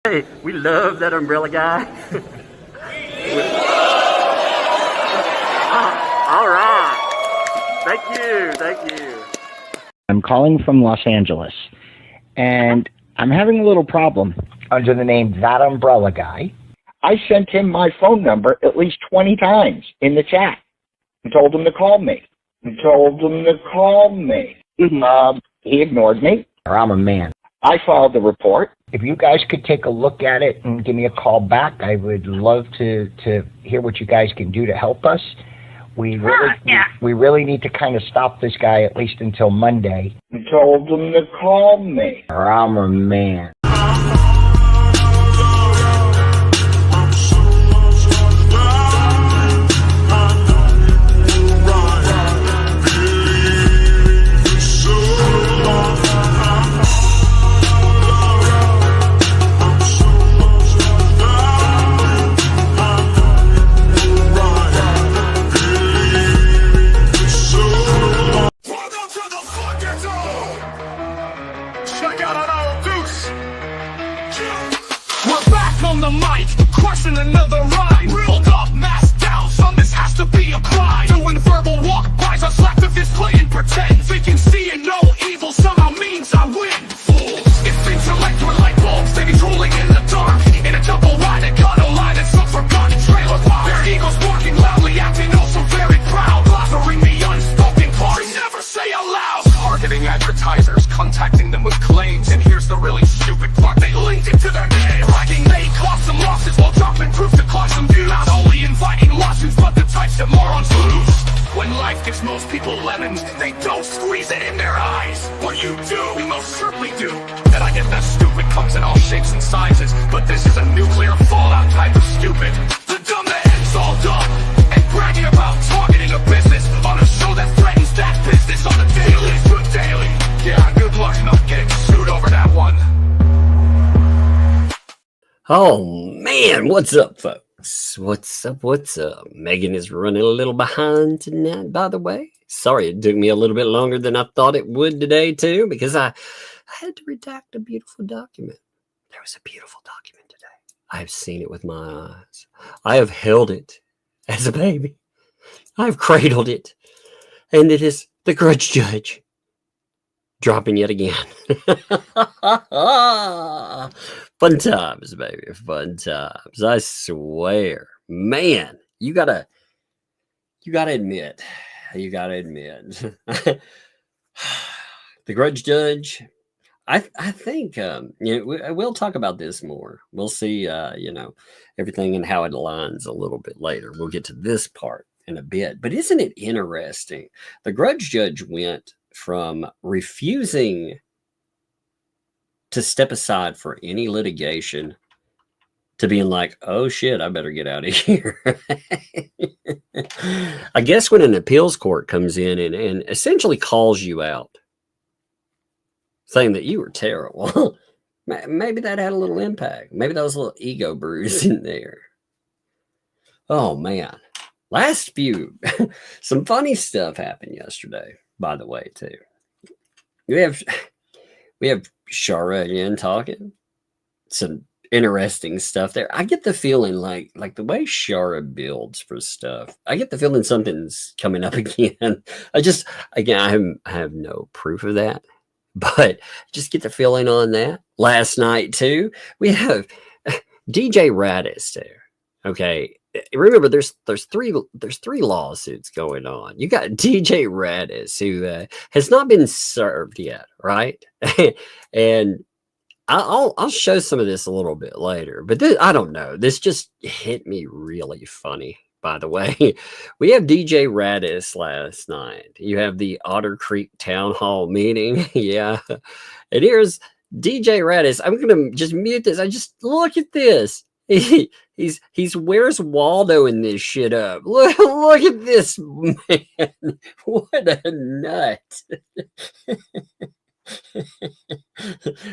Hey, we love that umbrella guy. All right. Thank you. I'm calling from Los Angeles, and I'm having a little problem under the name ThatUmbrellaGuy. I sent him my phone number at least 20 times in the chat and told him to call me. He ignored me. I'm a man. I filed the report. If you guys could take a look at it and give me a call back, I would love to hear what you guys can do to help us. We really need to kind of stop this guy at least until Monday. I told him to call me. I'm a man. Another rhyme, reeled up, masked down. Son, this has to be applied. Doing verbal walk-bys, I slap the fist, play and pretend. Thinking seeing no evil somehow means I win. Fools, it's intellect or light bulbs. They be drooling in the dark, in a double-sided gutter line and some forgotten trailer park. Their egos barking loudly, acting also very proud. Blathering the unspoken parts, never say aloud. Targeting advertisers, contacting them with claims. And here's the really stupid part, they linked it to their name. Bragging they caught some losses while dropping proof to cause some views. Not only inviting lawsuits, but the types that morons lose. When life gives most people lemons, they don't squeeze it in their eyes. What you do, we most certainly do. And I get that stupid comes in all shapes and sizes, but this is a nuclear fallout type of stupid. The dumb that ends all dumb, and bragging about targeting a business on a show that threatens that business on the daily. Good daily. Yeah, good luck not getting sued over that one. Oh man, what's up, folks? What's up? Megan is running a little behind tonight, by the way. Sorry it took me a little bit longer than I thought it would today, too, because I had to redact a beautiful document. There was a beautiful document today. I have seen it with my eyes. I have held it as a baby. I have cradled it. And it is the Grudge Judge dropping yet again. Fun times, baby. Fun times. I swear. Man, you gotta admit. The Grudge Judge. I think we'll talk about this more. We'll see everything and how it aligns a little bit later. We'll get to this part in a bit. But isn't it interesting? The Grudge Judge went from refusing to step aside for any litigation to being like, oh shit, I better get out of here. I guess when an appeals court comes in and essentially calls you out, saying that you were terrible, maybe that had a little impact. Maybe that was a little ego bruise in there. Oh man. Last few, some funny stuff happened yesterday, by the way, too. We have Shara again talking. Some interesting stuff there. I get the feeling like the way Shara builds for stuff, I get the feeling something's coming up again. I have no proof of that, but just get the feeling on that. Last night, too, we have DJ Rattis there. Okay. Remember, there's three lawsuits going on. You got DJ Rattis, who has not been served yet, right? And I'll show some of this a little bit later. But I don't know. This just hit me really funny. By the way, we have DJ Rattis last night. You have the Otter Creek Town Hall meeting, yeah. And here's DJ Rattis. I'm gonna just mute this. I just look at this. He's where's Waldo in this shit up? Look at this man. What a nut.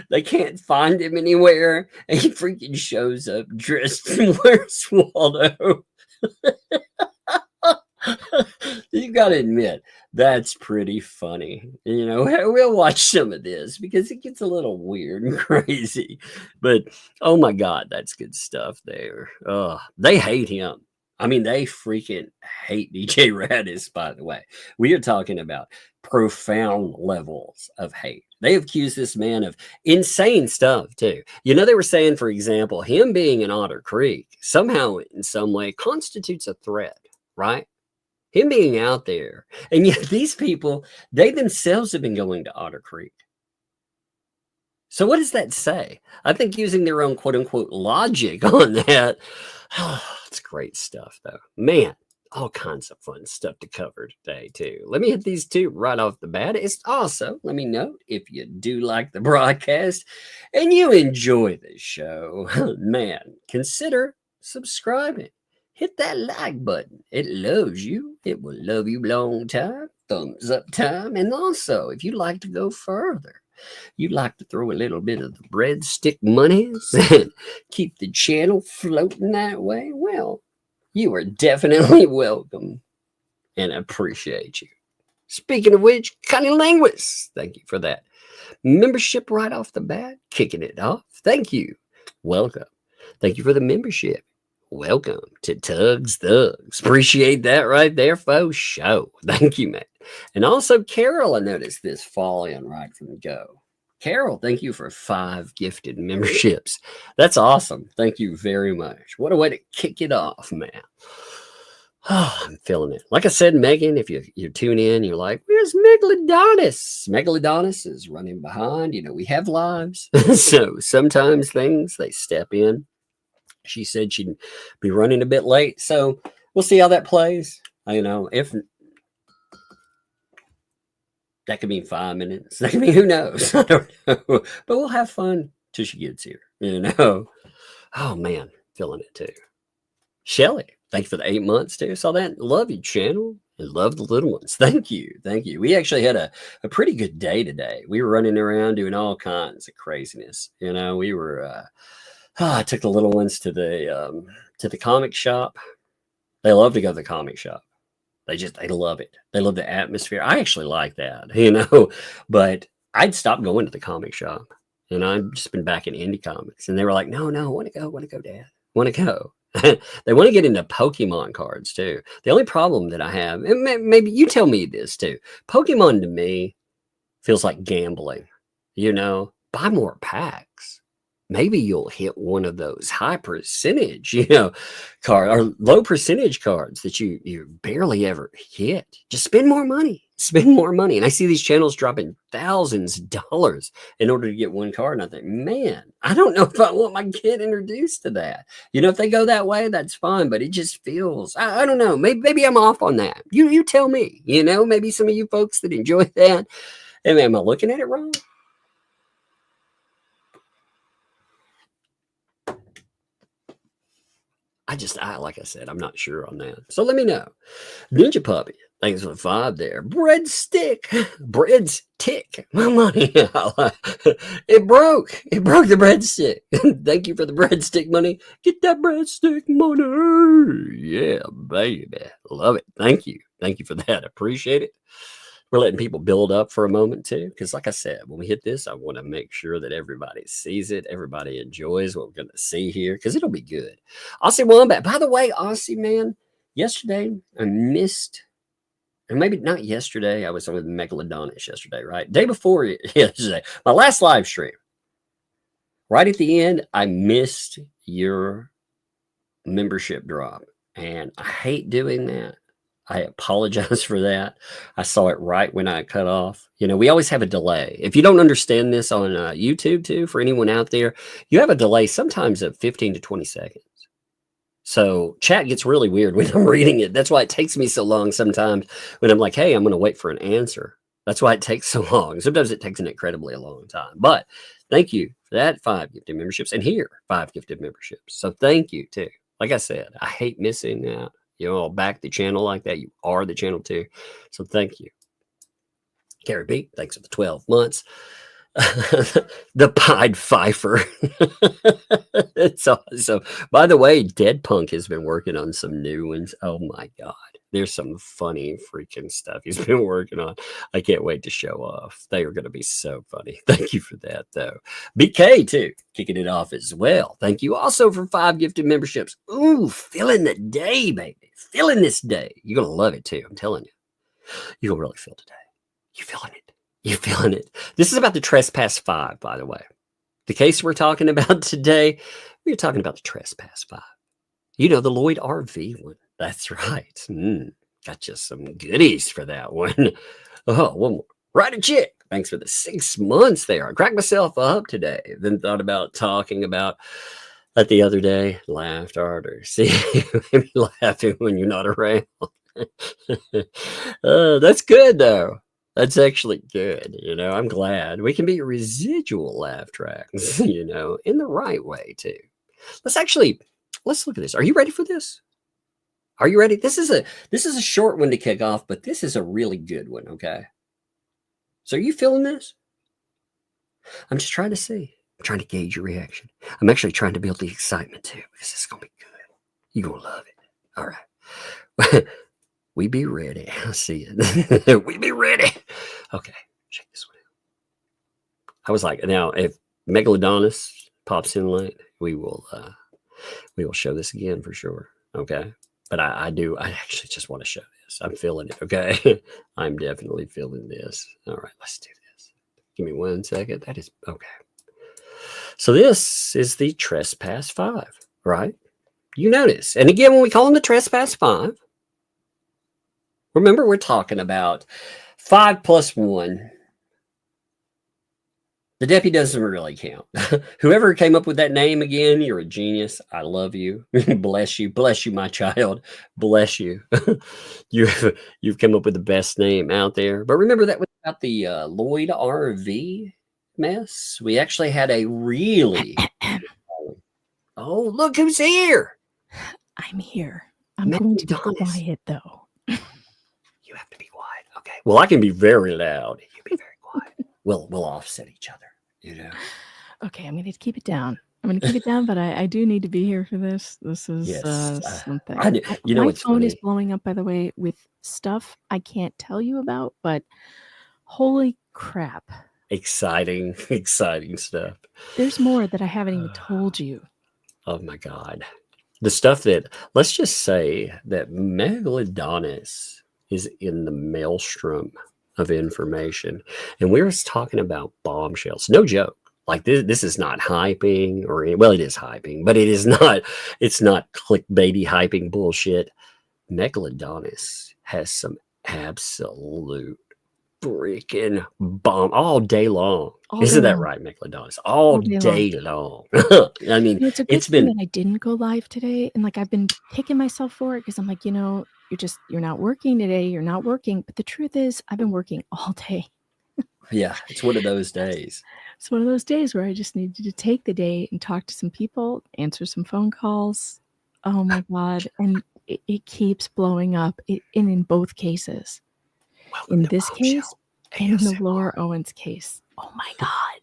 They can't find him anywhere. And he freaking shows up dressed in Where's Waldo. You got to admit, that's pretty funny. You know, we'll watch some of this because it gets a little weird and crazy. But oh my God, that's good stuff there. They hate him. I mean, they freaking hate DJ Rattis, by the way. We are talking about profound levels of hate. They accuse this man of insane stuff, too. You know, they were saying, for example, him being in Otter Creek somehow in some way constitutes a threat, right? Him being out there. And yet these people, they themselves have been going to Otter Creek. So what does that say? I think using their own quote unquote logic on that, it's great stuff though. Man, all kinds of fun stuff to cover today too. Let me hit these two right off the bat. It's also, let me note, if you do like the broadcast and you enjoy the show, man, consider subscribing. Hit that like button. It loves you. It will love you long time. Thumbs up time. And also, if you'd like to go further, you'd like to throw a little bit of the breadstick monies and keep the channel floating that way, well, you are definitely welcome. And I appreciate you. Speaking of which, Cunnilinguist, thank you for that. Membership right off the bat, kicking it off. Thank you. Welcome. Thank you for the membership. Welcome to Tugs Thugs. Appreciate that right there, folks. Show. Thank you, man. And also, Carol, I noticed this fall in right from the go. Carol, thank you for 5 gifted memberships. That's awesome. Thank you very much. What a way to kick it off, man. Oh, I'm feeling it. Like I said, Megan, if you tune in, you're like, where's Megalodonus? Megalodonus is running behind. You know, we have lives. So sometimes things, they step in. She said she'd be running a bit late. So we'll see how that plays. You know, if that could mean 5 minutes. That could mean, who knows? I don't know. But we'll have fun till she gets here. You know? Oh, man. Feeling it too. Shelly, thank you for the 8 months too. Saw that. Love your channel and love the little ones. Thank you. Thank you. We actually had a pretty good day today. We were running around doing all kinds of craziness. You know, we were... I took the little ones to the comic shop. They love to go to the comic shop. They love it. They love the atmosphere. I actually like that, you know, but I'd stopped going to the comic shop and I've just been back in indie comics and they were like, no, I want to go, Dad. Want to go. They want to get into Pokemon cards too. The only problem that I have, and maybe you tell me this too, Pokemon to me feels like gambling, you know, buy more packs. Maybe you'll hit one of those high percentage, you know, card or low percentage cards that you barely ever hit. Just spend more money. And I see these channels dropping thousands of dollars in order to get one card. And I think, man, I don't know if I want my kid introduced to that. You know, if they go that way, that's fine. But it just feels, I don't know. Maybe I'm off on that. You tell me, you know, maybe some of you folks that enjoy that. Am I looking at it wrong? Like I said, I'm not sure on that. So let me know. Ninja Puppy, thanks for the 5 there. Breadstick. My money. It broke the breadstick. Thank you for the breadstick money. Get that breadstick money. Yeah, baby. Love it. Thank you for that. Appreciate it. We're letting people build up for a moment too. Because like I said, when we hit this, I want to make sure that everybody sees it. Everybody enjoys what we're going to see here. Because it'll be good. Aussie Wombat. By the way, Aussie, man, yesterday I missed, and maybe not yesterday. I was with Megalodonus yesterday, right? Day before yesterday. My last live stream. Right at the end, I missed your membership drop. And I hate doing that. I apologize for that. I saw it right when I cut off. You know, we always have a delay. If you don't understand this on YouTube too, for anyone out there, you have a delay sometimes of 15 to 20 seconds. So chat gets really weird when I'm reading it. That's why it takes me so long sometimes when I'm like, hey, I'm going to wait for an answer. That's why it takes so long. Sometimes it takes an incredibly long time. But thank you for that 5 gifted memberships. And here, 5 gifted memberships. So thank you too. Like I said, I hate missing that. You all back the channel like that. You are the channel too. So thank you. Gary B, thanks for the 12 months. The Pied Pfeiffer. It's awesome. By the way, Dead Punk has been working on some new ones. Oh my God. There's some funny freaking stuff he's been working on. I can't wait to show off. They are going to be so funny. Thank you for that, though. BK, too, kicking it off as well. Thank you also for 5 gifted memberships. Ooh, feeling the day, baby. Feeling this day. You're going to love it, too. I'm telling you. You're going to really feel today. You're feeling it. You're feeling it. This is about the Trespass 5, by the way. The case we're talking about today, we're talking about the Trespass 5. You know, the Lloyd RV one. That's right. Got you some goodies for that one. Oh, one more. Right a chick. Thanks for the 6 months there. I cracked myself up today. Then thought about talking about that the other day. Laughed harder. See, maybe laughing when you're not around. That's good, though. That's actually good. You know, I'm glad we can be residual laugh tracks, you know, in the right way, too. Let's look at this. Are you ready for this? Are you ready? This is a short one to kick off, but this is a really good one, okay? So are you feeling this? I'm just trying to see. I'm trying to gauge your reaction. I'm actually trying to build the excitement too, because it's gonna be good. You're gonna love it. All right. We be ready. I see it. We be ready. Okay, check this one out. I was like, now if Megalodonus pops in late, we will show this again for sure. Okay. But I actually just want to show this. I'm feeling it. Okay. I'm definitely feeling this. All right, let's do this. Give me 1 second. That is okay. So this is the Trespass 5, right? You notice. And again, when we call them the Trespass 5, remember we're talking about 5 plus 1. The deputy doesn't really count. Whoever came up with that name again, you're a genius. I love you. Bless you. Bless you, my child. Bless you. You've come up with the best name out there. But remember that was about the Lloyd RV mess. We actually had a really... Oh, look who's here. I'm here. I'm going to be quiet, though. You have to be quiet. Okay. Well, I can be very loud. You be very quiet. We'll offset each other, you know. Okay, I'm going to keep it down. But I do need to be here for this. This is something. My phone is blowing up, by the way, with stuff I can't tell you about, but holy crap. Exciting stuff. There's more that I haven't even told you. Oh my God. The stuff that, let's just say that Megalodonus is in the maelstrom of information. And we were talking about bombshells. No joke. Like this is not hyping well, it is hyping, but it's not clickbaity hyping bullshit. Megalodonus has some absolute freaking bomb all day long. Isn't that right, Megalodonus? All day long. I mean, it's a good thing that I didn't go live today. And like, I've been kicking myself for it because I'm like, you know, you're not working today. You're not working. But the truth is, I've been working all day. Yeah, it's one of those days. It's one of those days where I just needed to take the day and talk to some people, answer some phone calls. Oh my God. And it keeps blowing up in both cases. Welcome in this case and in the Laura Owens case. Oh my God.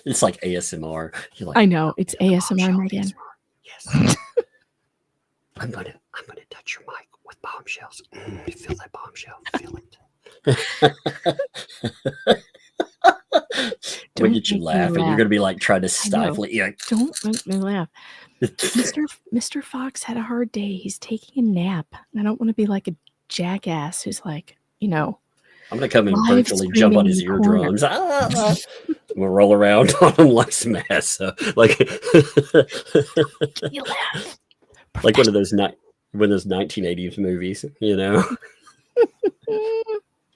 It's like ASMR. You're like, I know, it's ASMR, Megan. Yes. I'm gonna touch your mic with bombshells. Feel that bombshell. Feel it. We'll get you laughing. You're gonna be like trying to stifle it. Yeah. Don't make me laugh. Mr. Fox had a hard day. He's taking a nap. I don't want to be like a jackass who's like, you know, I'm gonna come and virtually jump on his eardrums. We'll roll around on him like some ass. Like, you laugh. Like one of those 1980s movies, you know.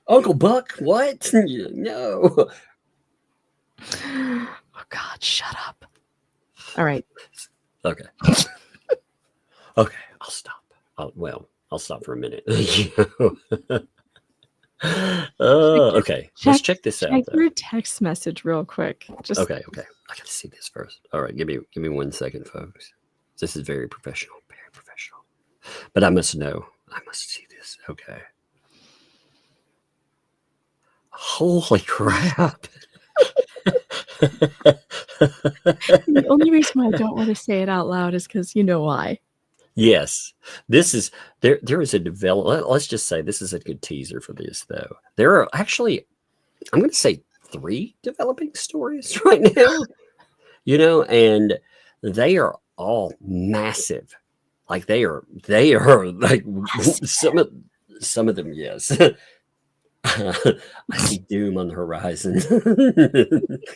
Uncle Buck, what? No. Oh God, shut up. All right. Okay. Okay, I'll stop. I'll stop for a minute. Okay. Let's check this out. Check your text message real quick. Okay. I got to see this first. All right, give me 1 second, folks. This is very professional. But I must know. I must see this. Okay. Holy crap. The only reason why I don't want to say it out loud is because you know why. Yes, this is there. There is a develop. Let's just say this is a good teaser for this, though. There are actually, I'm going to say 3 developing stories right now. And they are all massive. Like they are like some of them. Yes, I see doom on the horizon.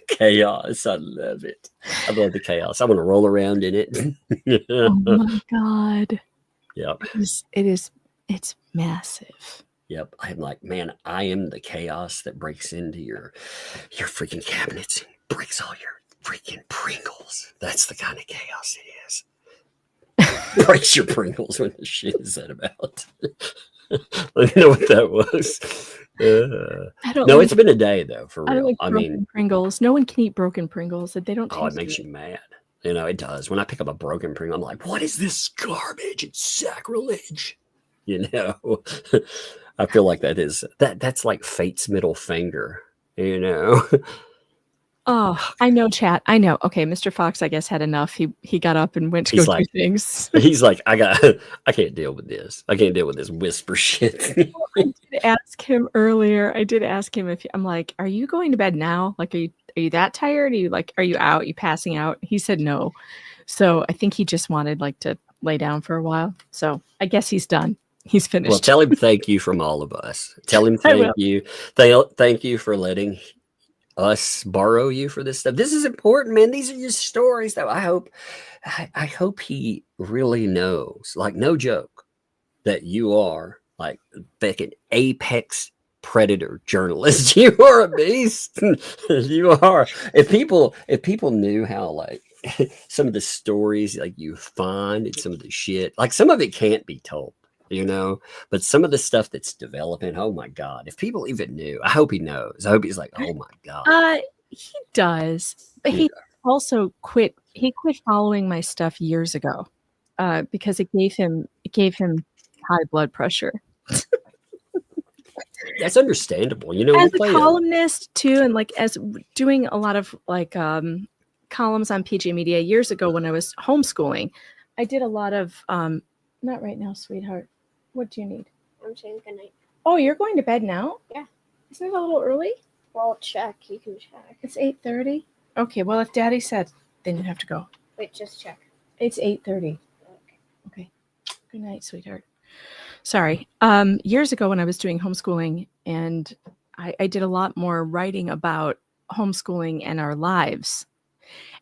Chaos. I love it. I love the chaos. I want to roll around in it. Oh my God. Yep. It's massive. Yep. I'm like, man, I am the chaos that breaks into your freaking cabinets and breaks all your freaking Pringles. That's the kind of chaos it is. Breaks your Pringles. What the shit is that about? Let me know what that was. No, it's been a day though, for real. I mean, Pringles. No one can eat broken Pringles. They don't. Oh, it makes you mad. It does. When I pick up a broken Pringle, I'm like, what is this garbage? It's sacrilege. I feel like that's like fate's middle finger. Oh, I know, chat. I know. Okay, Mr. Fox, I guess, had enough. He got up and went to go do things. He's like, I can't deal with this. I can't deal with this whisper shit. I did ask him earlier. I did ask him I'm like, are you going to bed now? Like, are you that tired? Are you out? Are you passing out? He said no. So I think he just wanted to lay down for a while. So I guess he's done. He's finished. Well, tell him thank you from all of us. Tell him thank you. Thank you for letting us borrow you for this stuff. This is important, man. These are your stories, though. I hope he really knows, like, no joke, that you are like fucking apex predator journalist. You are a beast. You are. If people knew how, like, some of the stories like you find and some of the shit, like, some of it can't be told. But some of the stuff that's developing, oh my God, if people even knew, I hope he knows. I hope he's like, oh my God. He does, but he also quit. He quit following my stuff years ago because it gave him high blood pressure. That's understandable. As a columnist too, and like as doing a lot of columns on PJ Media years ago when I was homeschooling, I did a lot of not right now, sweetheart. What do you need? I'm saying good night. Oh, you're going to bed now? Yeah. Isn't it a little early? Well, check. You can check. It's 8:30. Okay. Well, if Daddy said, then you have to go. Wait, just check. It's 8:30. Okay. Good night, sweetheart. Sorry. Years ago when I was doing homeschooling, and I did a lot more writing about homeschooling and our lives.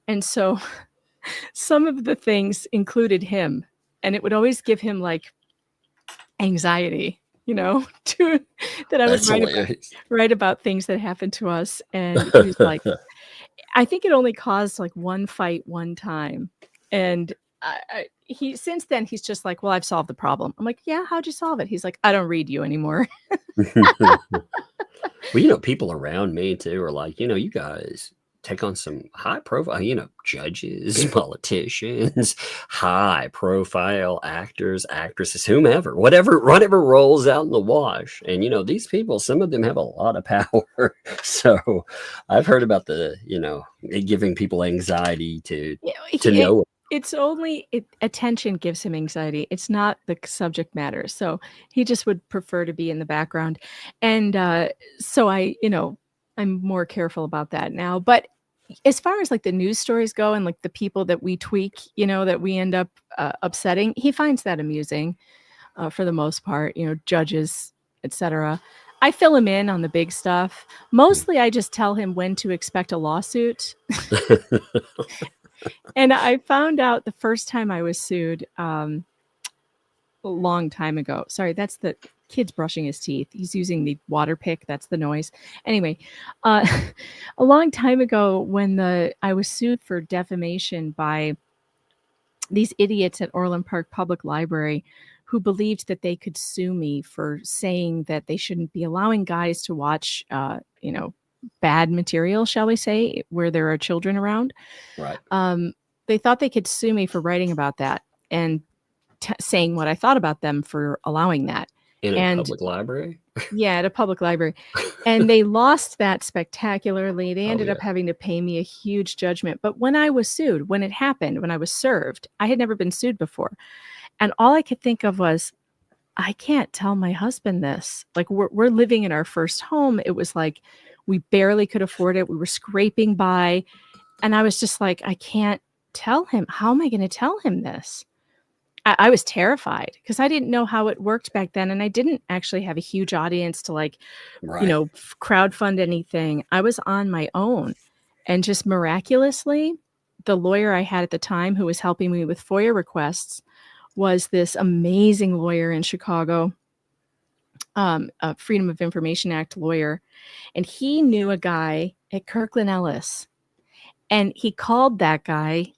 And so some of the things included him, and it would always give him like anxiety, that I would write about things that happened to us. And he was like, I think it only caused like one fight one time. And he since then he's just like, well, I've solved the problem. I'm like, yeah, how'd you solve it? He's like, I don't read you anymore. Well, people around me too are like, you guys take on some high profile, judges, politicians, high profile actors, actresses, whomever, whatever rolls out in the wash. And, these people, some of them have a lot of power. So I've heard about it giving people anxiety to know. It's only attention gives him anxiety. It's not the subject matter. So he just would prefer to be in the background. And so I'm more careful about that now. But as far as like the news stories go and like the people that we tweak, that we end up upsetting, he finds that amusing for the most part, judges, etc. I fill him in on the big stuff. Mostly I just tell him when to expect a lawsuit. And I found out the first time I was sued a long time ago. Sorry, that's the kid's brushing his teeth. He's using the water pick. That's the noise. Anyway, a long time ago when I was sued for defamation by these idiots at Orland Park Public Library who believed that they could sue me for saying that they shouldn't be allowing guys to watch, bad material, shall we say, where there are children around. Right. They thought they could sue me for writing about that and saying what I thought about them for allowing that. In a public library? Yeah, at a public library. And they lost that spectacularly. They ended up having to pay me a huge judgment. But when I was sued, when it happened, when I was served, I had never been sued before. And all I could think of was, I can't tell my husband this. Like, we're living in our first home. It was like we barely could afford it. We were scraping by. And I was just like, I can't tell him. How am I going to tell him this? I was terrified because I didn't know how it worked back then. And I didn't actually have a huge audience to, like, Right. you know, crowdfund anything. I was on my own. And just miraculously, the lawyer I had at the time who was helping me with FOIA requests was this amazing lawyer in Chicago, a Freedom of Information Act lawyer. And he knew a guy at Kirkland Ellis. And he called that guy,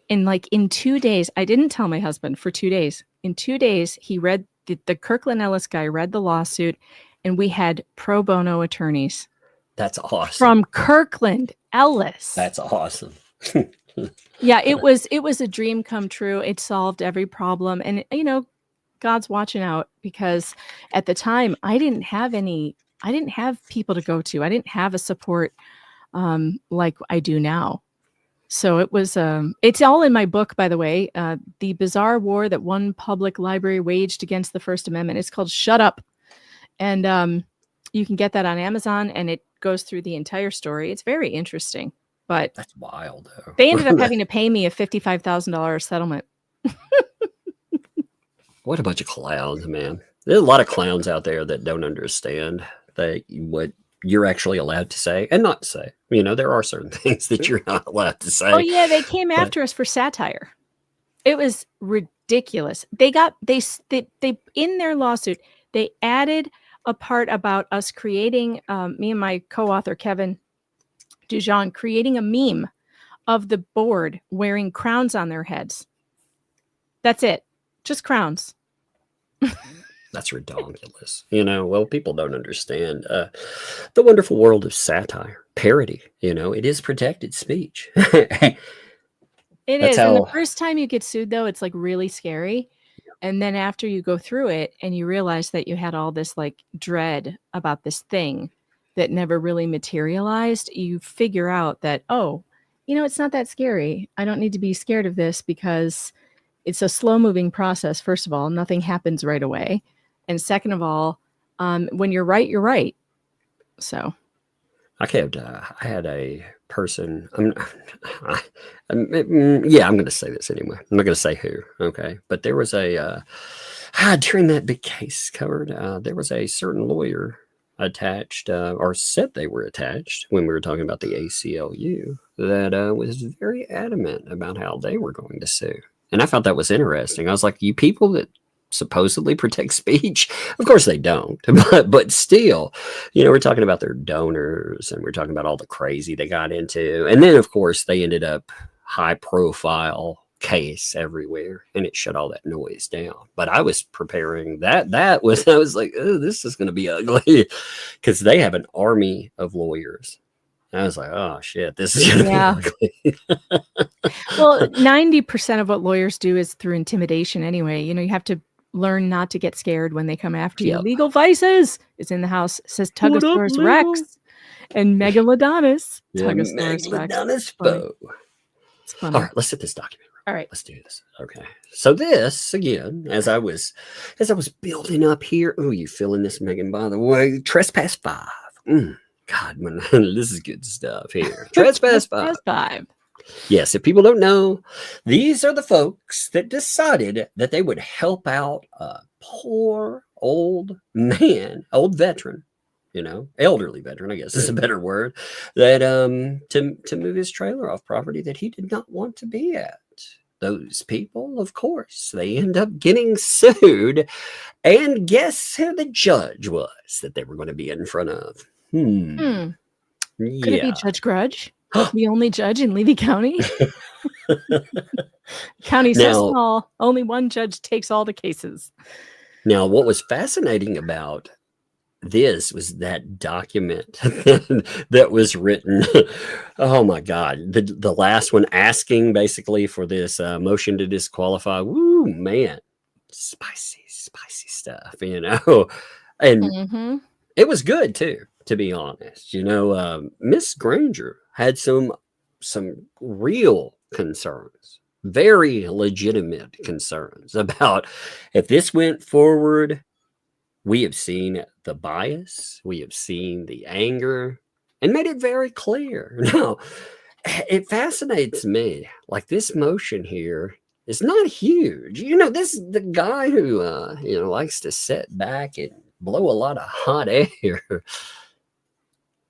and like in 2 days, I didn't tell my husband for 2 days. In 2 days, he read the Kirkland Ellis guy read the lawsuit, and we had pro bono attorneys That's awesome. from Kirkland Ellis. That's awesome. Yeah, it was a dream come true. It solved every problem. And, you know, God's watching out, because at the time I didn't have people to go to. I didn't have a support like I do now. So it was, it's all in my book, by the way, The Bizarre War That One Public Library Waged Against the First Amendment. It's called Shut Up. And you can get that on Amazon, and it goes through the entire story. It's very interesting, but That's wild, though. they ended up having to pay me a $55,000 settlement. What a bunch of clowns, man. There's a lot of clowns out there that don't understand what you're actually allowed to say and not say. You know, there are certain things that you're not allowed to say. Oh yeah, they came after us for satire. It was ridiculous. They in their lawsuit, they added a part about us creating, me and my co-author Kevin Dujon creating a meme of the board wearing crowns on their heads. That's it. Just crowns. That's ridiculous. You know, well, people don't understand the wonderful world of satire, parody. You know, it is protected speech. It That's is. And the how- first time you get sued, though, it's like really scary. And then after you go through it and you realize that you had all this like dread about this thing that never really materialized, you figure out that, oh, you know, it's not that scary. I don't need to be scared of this because it's a slow moving process. First of all, nothing happens right away. And second of all, when you're right, you're right. So I had a person. I'm going to say this anyway. I'm not going to say who. Okay, but there was a during that big case covered. There was a certain lawyer attached, or said they were attached when we were talking about the ACLU, that was very adamant about how they were going to sue, and I thought that was interesting. I was like, you people that supposedly protect speech, of course they don't, but still, you know, we're talking about their donors and we're talking about all the crazy they got into, and then of course they ended up high profile case everywhere, and it shut all that noise down. But I was preparing I was like, oh, this is going to be ugly, because they have an army of lawyers. I was like, oh shit, this is going to be ugly. well, 90% of what lawyers do is through intimidation anyway. You know, you have to learn not to get scared when they come after you. Yep. Legal Vices is in the house. It says Tugosaurus Rex and Megalodonus. Tugosaurus Rex. Megalodonus Funny. Bo. It's funny. All right, let's hit this document. All right. Let's do this. Okay. So this again, as I was building up here. Oh, you feeling this, Megan? By the way, Trespass 5. God, man, this is good stuff here. Trespass 5. Trespass 5. Yes, if people don't know, these are the folks that decided that they would help out a poor old man, old veteran, you know, elderly veteran, I guess is a better word, that to move his trailer off property that he did not want to be at. Those people, of course, they end up getting sued. And guess who the judge was that they were going to be in front of? Could it be Judge Grudge? The only judge in Levy County? County's so small, only one judge takes all the cases. Now, what was fascinating about this was that document that was written. Oh my God. The last one asking basically for this motion to disqualify. Woo, man. Spicy stuff, you know. And it was good too, to be honest. You know, Miss Granger had some real concerns very legitimate concerns about if this went forward. We have seen the bias, we have seen the anger, and made it very clear. Now, it fascinates me. Like, this motion here is not huge. The guy who likes to sit back and blow a lot of hot air.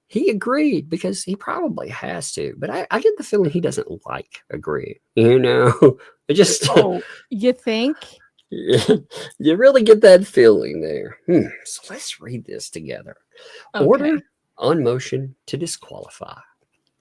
He agreed because he probably has to, but I get the feeling he doesn't like agree. It just You think? You really get that feeling there. So let's read this together. Okay. Order on motion to disqualify.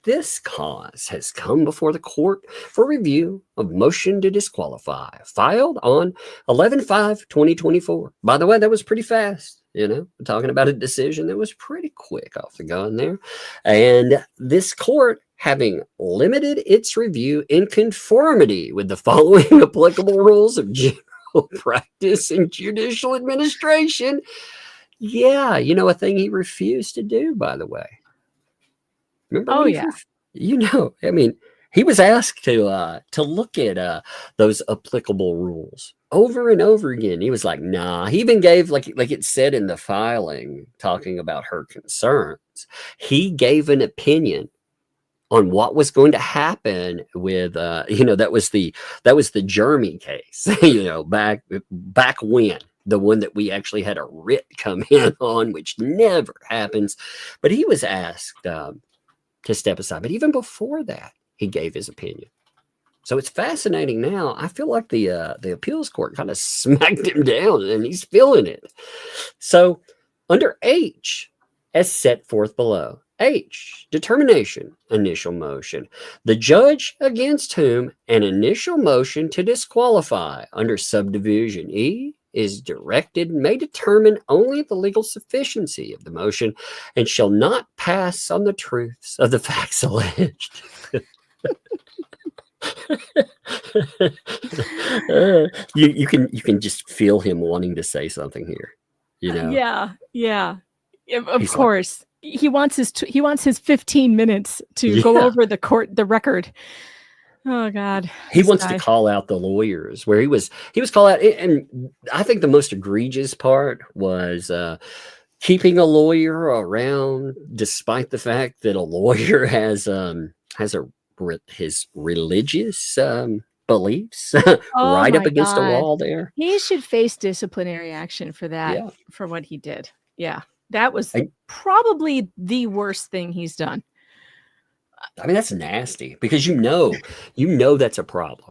This cause has come before the court for review of motion to disqualify, filed on 11/5/2024. By the way, that was pretty fast. We're talking about a decision that was pretty quick off the gun there. And this court, having limited its review in conformity with the following applicable rules of general practice and judicial administration. Yeah, a thing he refused to do, by the way. Remember? Oh, yeah. He was asked to look at those applicable rules over and over again. He was like, nah. He even gave, like it said in the filing, talking about her concerns. He gave an opinion on what was going to happen with, that was the Jeremy case, back when. The one that we actually had a writ come in on, which never happens. But he was asked to step aside. But even before that, he gave his opinion. So it's fascinating now. I feel like the appeals court kind of smacked him down, and he's feeling it. So under H, as set forth below, H, determination, initial motion. The judge against whom an initial motion to disqualify under subdivision E is directed may determine only the legal sufficiency of the motion and shall not pass on the truths of the facts alleged. You can just feel him wanting to say something here. Yeah. Of course. He wants his 15 minutes to go over the record. Oh God. He wants to call out the lawyers where he was called out. And I think the most egregious part was keeping a lawyer around despite the fact that a lawyer has his religious beliefs right up against a wall there. He should face disciplinary action for that, for what he did. Yeah. That was probably the worst thing he's done. I mean, that's nasty because that's a problem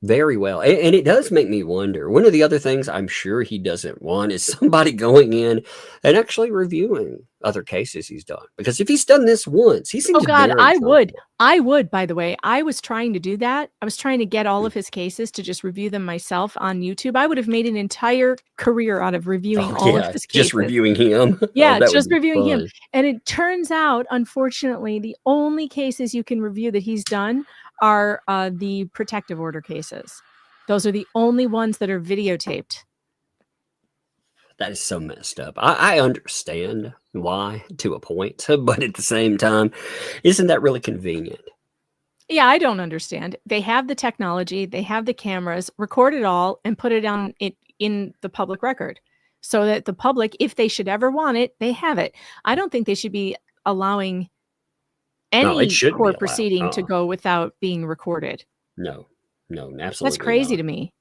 very well. And it does make me wonder. One of the other things I'm sure he doesn't want is somebody going in and actually reviewing other cases he's done. Because if he's done this once, he seems I would, by the way. I was trying to do that. I was trying to get all of his cases to just review them myself on YouTube. I would have made an entire career out of reviewing all of his cases. Just reviewing him. Yeah, just reviewing him. And it turns out, unfortunately, the only cases you can review that he's done are the protective order cases. Those are the only ones that are videotaped. That is so messed up. I understand why to a point, but at the same time, isn't that really convenient? Yeah, I don't understand. They have the technology, they have the cameras, record it all and put it on in the public record so that the public, if they should ever want it, they have it. I don't think they should be allowing any court proceeding to go without being recorded. No, absolutely. That's crazy to me.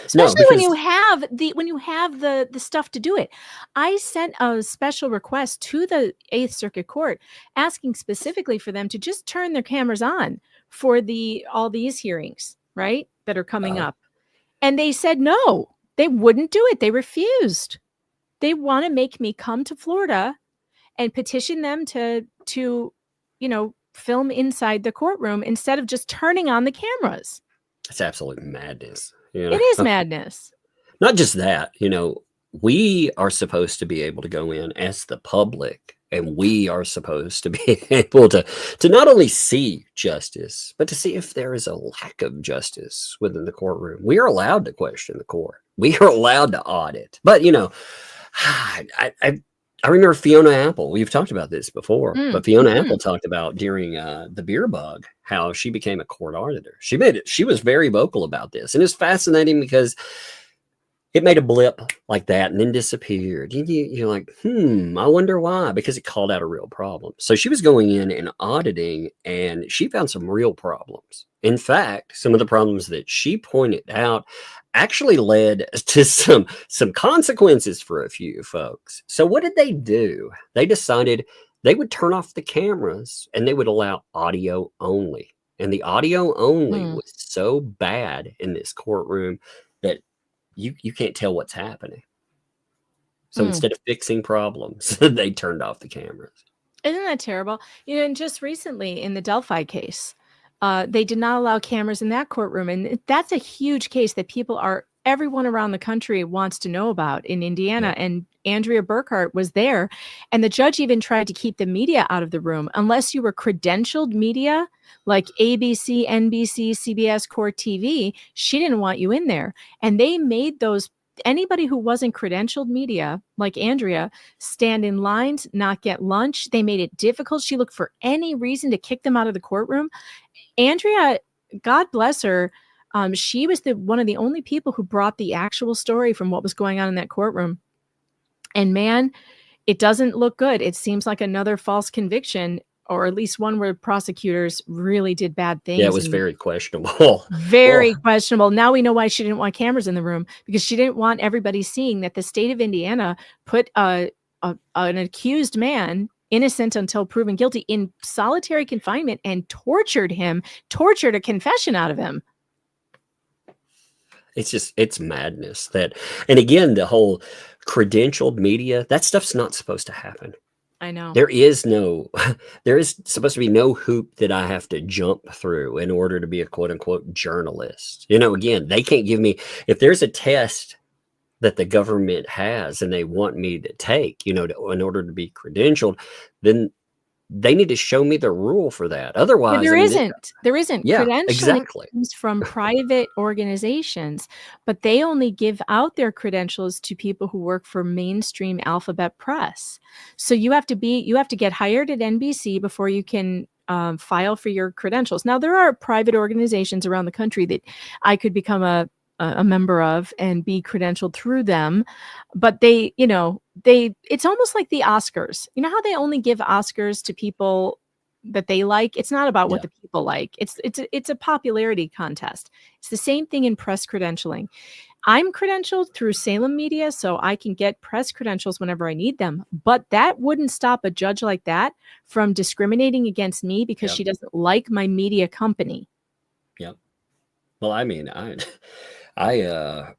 Especially when you have the stuff to do it. I sent a special request to the 8th Circuit Court asking specifically for them to just turn their cameras on for all these hearings, right, that are coming up. And they said no, they wouldn't do it. They refused. They want to make me come to Florida and petition them to film inside the courtroom instead of just turning on the cameras. It's absolute madness. It is madness. Not just that, we are supposed to be able to go in as the public, and we are supposed to be able to not only see justice, but to see if there is a lack of justice within the courtroom. We are allowed to question the court. We are allowed to audit. But, I remember Fiona Apple. We've talked about this before, Mm, but Fiona mhm. Apple talked about during the beer bug how she became a court auditor. She made it. She was very vocal about this, and it's fascinating because it made a blip like that and then disappeared. You're like, I wonder why, because it called out a real problem. So she was going in and auditing, and she found some real problems. In fact, some of the problems that she pointed out actually led to some consequences for a few folks. So what did they do? They decided they would turn off the cameras and they would allow audio only. And the audio only Mm. was so bad in this courtroom that you can't tell what's happening. So instead of fixing problems, they turned off the cameras. Isn't that terrible? And just recently in the Delphi case, they did not allow cameras in that courtroom. And that's a huge case that everyone around the country wants to know about in Indiana. Yeah. And Andrea Burkhart was there. And the judge even tried to keep the media out of the room. Unless you were credentialed media, like ABC, NBC, CBS, Court TV, she didn't want you in there. And they made anybody who wasn't credentialed media, like Andrea, stand in lines, not get lunch. They made it difficult. She looked for any reason to kick them out of the courtroom. Andrea, God bless her, she was one of the only people who brought the actual story from what was going on in that courtroom. And man, it doesn't look good. It seems like another false conviction, or at least one where prosecutors really did bad things. Yeah, it was very questionable. Very questionable. Now we know why she didn't want cameras in the room, because she didn't want everybody seeing that the state of Indiana put an accused man, innocent until proven guilty, in solitary confinement and tortured a confession out of him. It's madness and again, the whole credentialed media, that stuff's not supposed to happen. I know. There is supposed to be no hoop that I have to jump through in order to be a quote unquote journalist. Again, they can't give me, if there's a test that the government has and they want me to take, in order to be credentialed, then they need to show me the rule for that. Otherwise, there isn't. Yeah, Credentialing exactly. comes from private organizations, but they only give out their credentials to people who work for mainstream alphabet press. So you have to get hired at NBC before you can file for your credentials. Now, there are private organizations around the country that I could become a member of and be credentialed through them, but it's almost like the Oscars. You know how they only give Oscars to people that they like? It's not about what the people like. It's a popularity contest. It's the same thing in press credentialing. I'm credentialed through Salem Media, so I can get press credentials whenever I need them. But that wouldn't stop a judge like that from discriminating against me because she doesn't like my media company. Yep. Well, I mean, I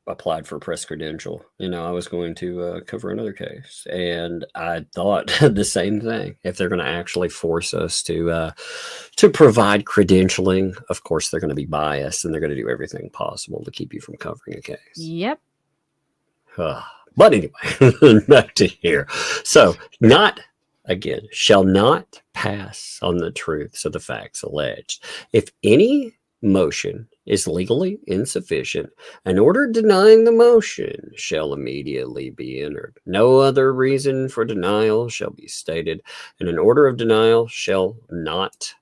applied for press credential. I was going to cover another case, and I thought the same thing. If they're going to actually force us to provide credentialing, of course they're going to be biased, and they're going to do everything possible to keep you from covering a case. Yep. But anyway, back to here. So, shall not pass on the truths of the facts alleged. If any motion is legally insufficient, an order denying the motion shall immediately be entered. No other reason for denial shall be stated, and an order of denial shall not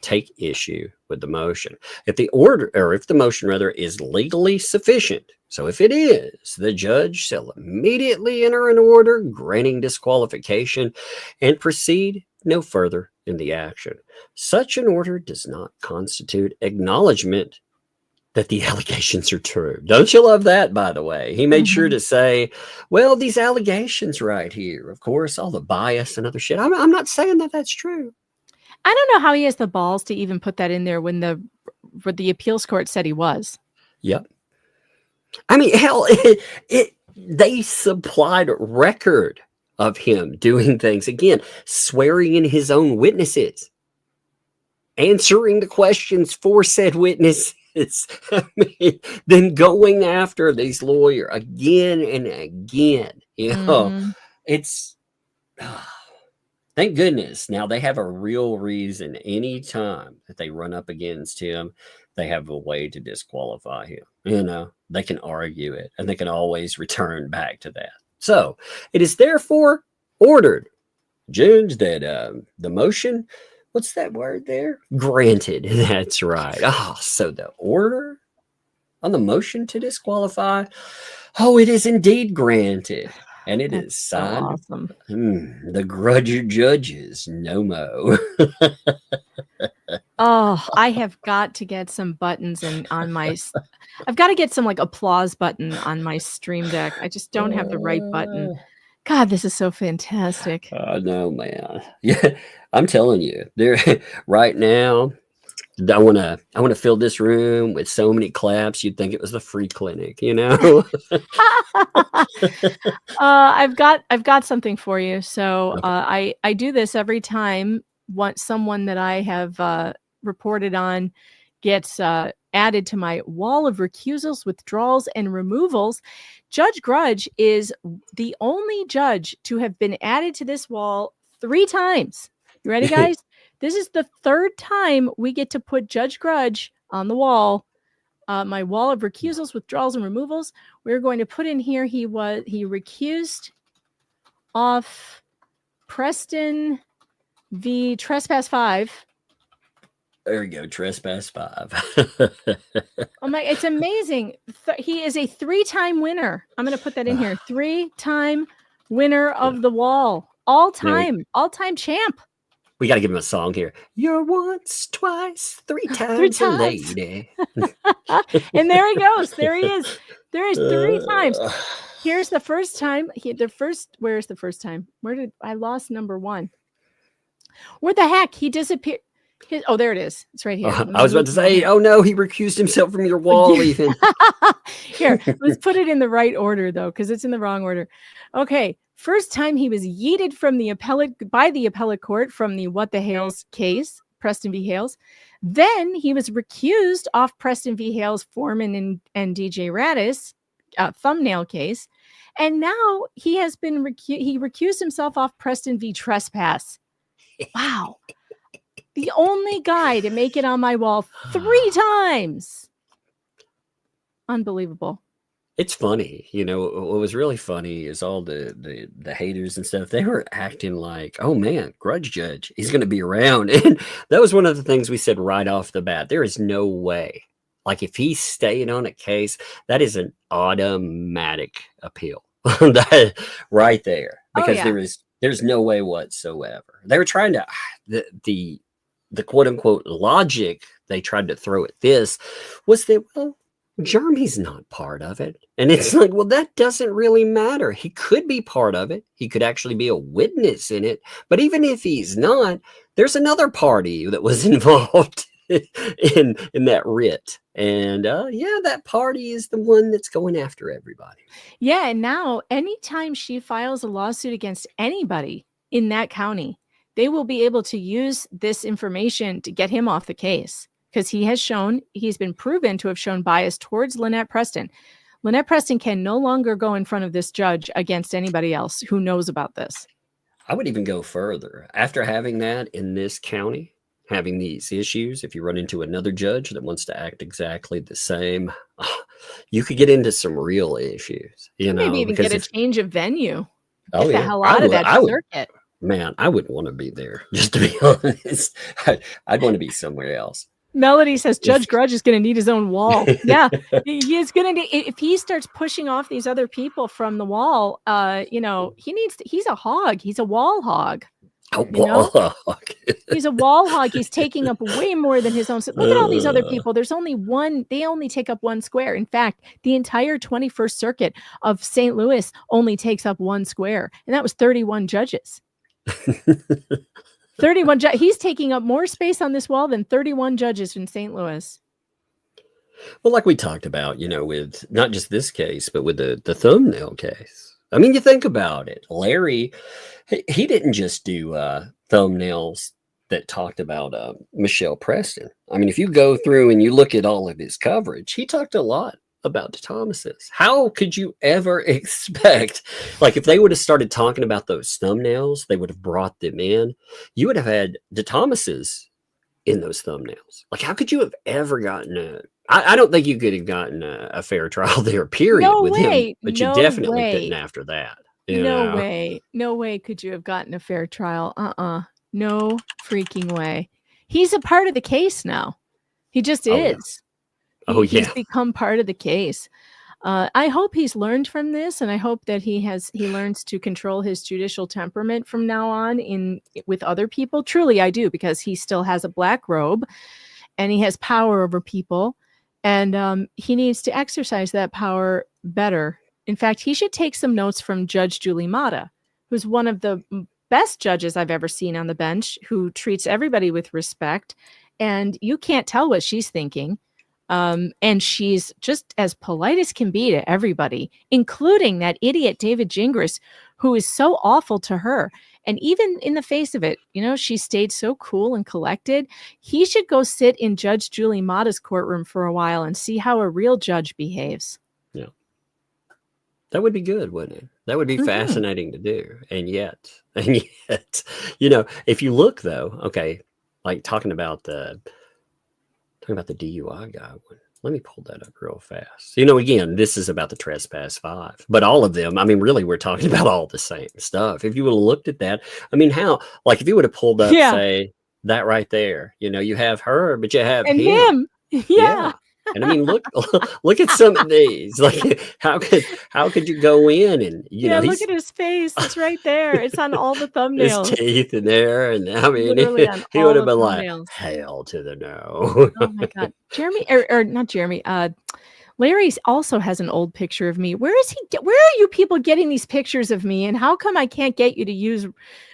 take issue with the motion. If the motion is legally sufficient, so if it is, the judge shall immediately enter an order granting disqualification and proceed no further in the action. Such an order does not constitute acknowledgement that the allegations are true. Don't you love that, by the way? He made sure to say, well, these allegations right here, of course, all the bias and other shit. I'm not saying that that's true. I don't know how he has the balls to even put that in there when the appeals court said he was. Yep. I mean, hell, they supplied record of him doing things, again, swearing in his own witnesses, answering the questions for said witnesses, then going after these lawyers again and again. It's thank goodness now they have a real reason. Anytime that they run up against him, they have a way to disqualify him. They can argue it, and they can always return back to that. So it is therefore Ordered, Judge, that the motion, what's that word there? Granted. That's right. Oh, so the order on the motion to disqualify, oh, it is indeed granted. And it is So signed, awesome. the Grudge Judges, no mo. Oh, I have got to get some buttons on my. I've got to get some like applause button on my Stream Deck. I just don't have the right button. God, this is so fantastic. No, man. Yeah, I'm telling you, there right now. I want to fill this room with so many claps. You'd think it was the free clinic, you know. I've got something for you. So Okay. I do this every time someone that I have reported on gets added to my wall of recusals, withdrawals, and removals. Judge Grudge is the only judge to have been added to this wall 3 times. You ready, guys? This is the 3rd time we get to put Judge Grudge on the wall. My wall of recusals, withdrawals, and removals. We're going to put in here he recused off Preston v. Trespass 5. There we go, Trespass 5. Oh my, it's amazing. He is a 3-time winner. I'm going to put that in here. 3-time winner of the wall. All-time champ. We got to give him a song here. You're once, twice, 3 times a lady. And there he goes. There he is. There is 3 times. Here's the first time. Where's the first time? Where did I lost number 1? Where the heck? He disappeared. Oh, there it is. It's right here. I was about to say, oh no, he recused himself from your wall even. Here, let's put it in the right order though, because it's in the wrong order. Okay. First time he was yeeted from the appellate court from the What the Hales case, Preston v. Hales. Then he was recused off Preston v. Hales, Foreman and DJ Rattis thumbnail case. And now he has been he recused himself off Preston v. Trespass. Wow. The only guy to make it on my wall 3 times. Unbelievable. It's funny, you know. What was really funny is all the haters and stuff. They were acting like, "Oh man, Grudge Judge, he's going to be around." And that was one of the things we said right off the bat. There is no way, like if he stayed on a case, that is an automatic appeal, that right there, because there's no way whatsoever. They were trying to the quote unquote logic they tried to throw at this was that, well, Jeremy's not part of it. And it's like, well, that doesn't really matter. He could be part of it. He could actually be a witness in it. But even if he's not, there's another party that was involved in that writ. And that party is the one that's going after everybody. Yeah. And now anytime she files a lawsuit against anybody in that county, they will be able to use this information to get him off the case. Because he's been proven to have shown bias towards Lynette Preston. Lynette Preston can no longer go in front of this judge against anybody else who knows about this. I would even go further. After having that in this county, having these issues, if you run into another judge that wants to act exactly the same, you could get into some real issues. You know, maybe even get a change of venue. Get the hell out of that circuit. Man, I wouldn't want to be there, just to be honest. I'd want to be somewhere else. Melody says Judge Grudge is going to need his own wall. Yeah, he is going to. If he starts pushing off these other people from the wall, he's a hog. He's a wall hog. A wall hog. He's a wall hog. He's taking up way more than his own. Look at all these other people. There's only one. They only take up 1 square. In fact, the entire 21st Circuit of St. Louis only takes up 1 square, and that was 31 judges. 31 he's taking up more space on this wall than 31 judges in St. Louis. Well, like we talked about, with not just this case, but with the thumbnail case. I mean, you think about it. Larry, he didn't just do thumbnails that talked about Michelle Preston. I mean, if you go through and you look at all of his coverage, he talked a lot about the Thomases. How could you ever expect, like, if they would have started talking about those thumbnails, they would have brought them in. You would have had the Thomases in those thumbnails. Like, how could you have ever gotten I don't think you could have gotten a fair trial there, period, with him. But you definitely couldn't after that. You No know? way. No way could you have gotten a fair trial. No freaking way. He's a part of the case now. He just Oh, yeah. is. Oh, He's yeah. become part of the case. I hope he's learned from this, and I hope that he learns to control his judicial temperament from now on with other people. Truly, I do, because he still has a black robe, and he has power over people, and he needs to exercise that power better. In fact, he should take some notes from Judge Julie Mata, who's one of the best judges I've ever seen on the bench, who treats everybody with respect, and you can't tell what she's thinking. And she's just as polite as can be to everybody, including that idiot David Gingras, who is so awful to her. And even in the face of it, she stayed so cool and collected. He should go sit in Judge Julie Mata's courtroom for a while and see how a real judge behaves. Yeah. That would be good, wouldn't it? That would be fascinating to do. And yet, if you look though, okay, like talking about the DUI guy one. Let me pull that up real fast. Again, this is about the trespass 5, but all of them, I mean, really, we're talking about all the same stuff. If you would have looked at that, I mean, if you would have pulled up, say, that right there, you have her, but you have him. Yeah. And I mean, look at some of these. Like, how could you go in and look at his face. It's right there. It's on all the thumbnails. His teeth in there, and I mean, he would have been like, "Hell to the no." Oh my god, Jeremy, or not Jeremy. Larry also has an old picture of me. Where is he? Where are you people getting these pictures of me? And how come I can't get you to use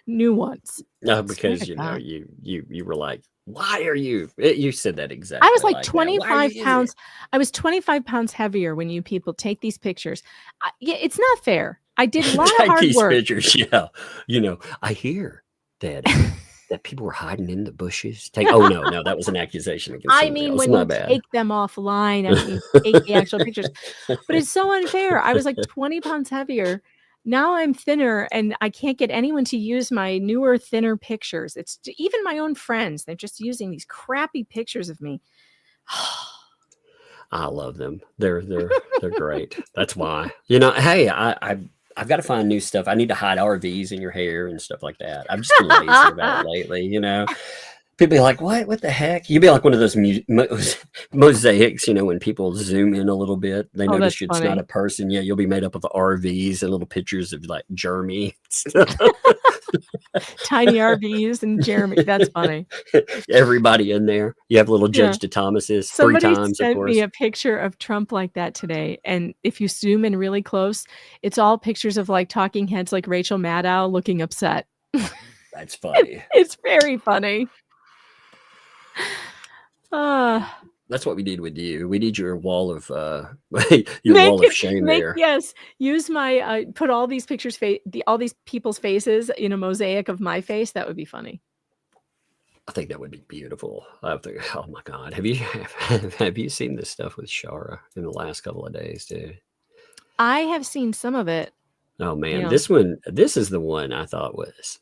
new ones? No, because you were like, why are you? You said that exactly. I was like 25 pounds. I was 25 pounds heavier when you people take these pictures. It's not fair. I did a lot of hard work. Pictures, yeah. I hear that people were hiding in the bushes. Oh no, that was an accusation against somebody else. When you take them offline, I mean, take the actual pictures. But it's so unfair. I was like 20 pounds heavier. Now I'm thinner, and I can't get anyone to use my newer, thinner pictures. It's even my own friends. They're just using these crappy pictures of me. I love them. They're great. That's why. Hey, I've got to find new stuff. I need to hide RVs in your hair and stuff like that. I'm just lazy about it lately. People be like, what the heck? You'd be like one of those mosaics, when people zoom in a little bit, they notice it's not a person. Yeah, you'll be made up of RVs and little pictures of like Jeremy. Tiny RVs and Jeremy. That's funny. Everybody in there. You have little Judge DeThomas's 3 times, of course. Somebody sent me a picture of Trump like that today. And if you zoom in really close, it's all pictures of like talking heads like Rachel Maddow looking upset. That's funny. It's very funny. That's what we need with you. We need your wall of wall of shame there. Yes, use my put all these pictures, all these people's faces in a mosaic of my face. That would be funny. I think that would be beautiful. Oh my God, have you seen this stuff with Shara in the last couple of days, too? I have seen some of it. Oh man, this is the one I thought was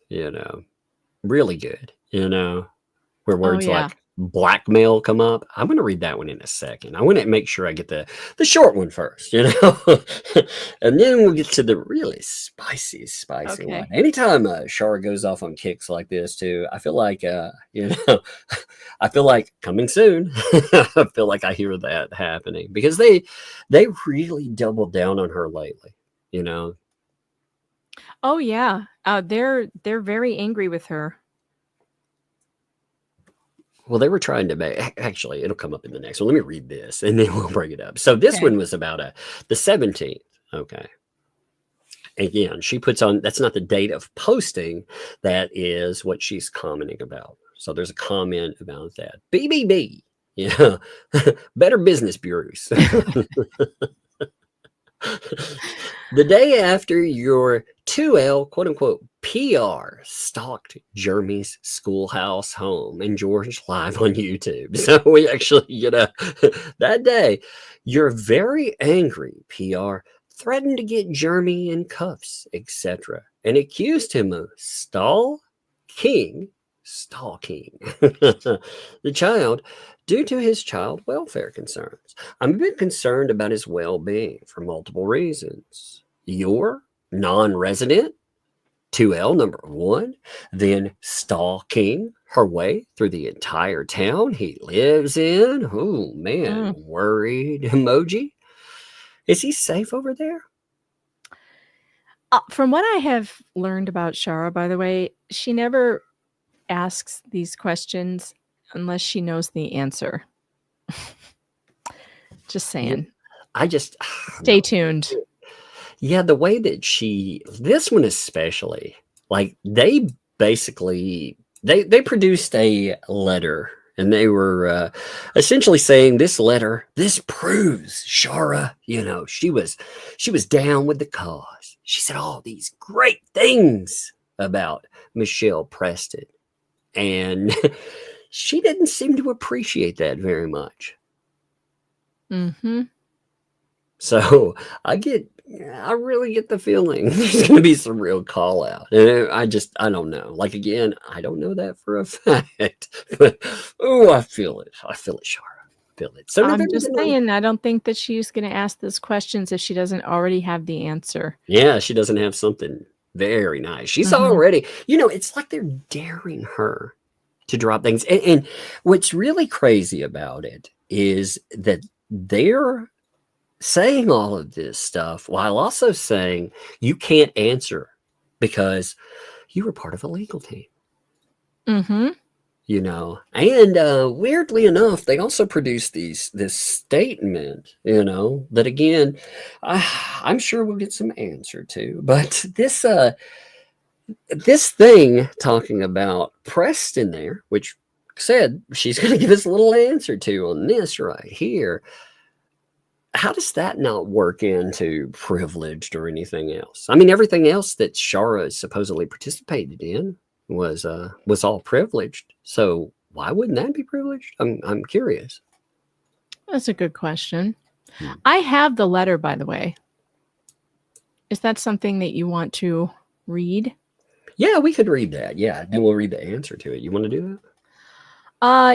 really good. Where words like blackmail come up. I'm going to read that one in a second. I want to make sure I get the short one first, and then we'll get to the really spicy one. Anytime Shara goes off on kicks like this too, I feel like I feel like coming soon. I feel like I hear that happening because they really doubled down on her lately. Oh yeah, they're very angry with her. Well, they were trying to make, actually, it'll come up in the next one. Let me read this and then we'll bring it up. So this one was about the 17th. Okay. Again, she puts on, that's not the date of posting. That is what she's commenting about. So there's a comment about that. BBB. Yeah. Better Business Bureaus. The day after your 2L, quote unquote, PR stalked Jeremy's schoolhouse home and George live on YouTube. So we actually, that day, your very angry PR threatened to get Jeremy in cuffs, etc., and accused him of stalking the child due to his child welfare concerns. I'm a bit concerned about his well-being for multiple reasons. Your non-resident, 2L number 1, then stalking her way through the entire town he lives in. Oh man, worried emoji. Is he safe over there? From what I have learned about Shara, by the way, she never asks these questions unless she knows the answer. Just saying. Stay tuned. Yeah, the way that this one especially, like they basically, they produced a letter, and they were essentially saying this proves Shara, she was down with the cause. She said all these great things about Michelle Preston, and she didn't seem to appreciate that very much. Mm-hmm. So I really get the feeling there's going to be some real call out. And I don't know. Like, again, I don't know that for a fact. But, I feel it. I feel it, Shara. I feel it. So I'm just saying, I don't think that she's going to ask those questions if she doesn't already have the answer. Yeah, she doesn't have something very nice. She's already, it's like they're daring her to drop things. And what's really crazy about it is that they're saying all of this stuff while also saying you can't answer because you were part of a legal team. Mm-hmm. And weirdly enough, they also produced this statement, that again, I'm sure we'll get some answer to, but this thing talking about Preston there, which said she's going to give us a little answer to on this right here. How does that not work into privileged or anything else? I mean, everything else that Shara supposedly participated in was all privileged. So why wouldn't that be privileged? I'm curious. That's a good question. I have the letter, by the way. Is that something that you want to read? Yeah, we could read that. Yeah, and we'll read the answer to it. You want to do that?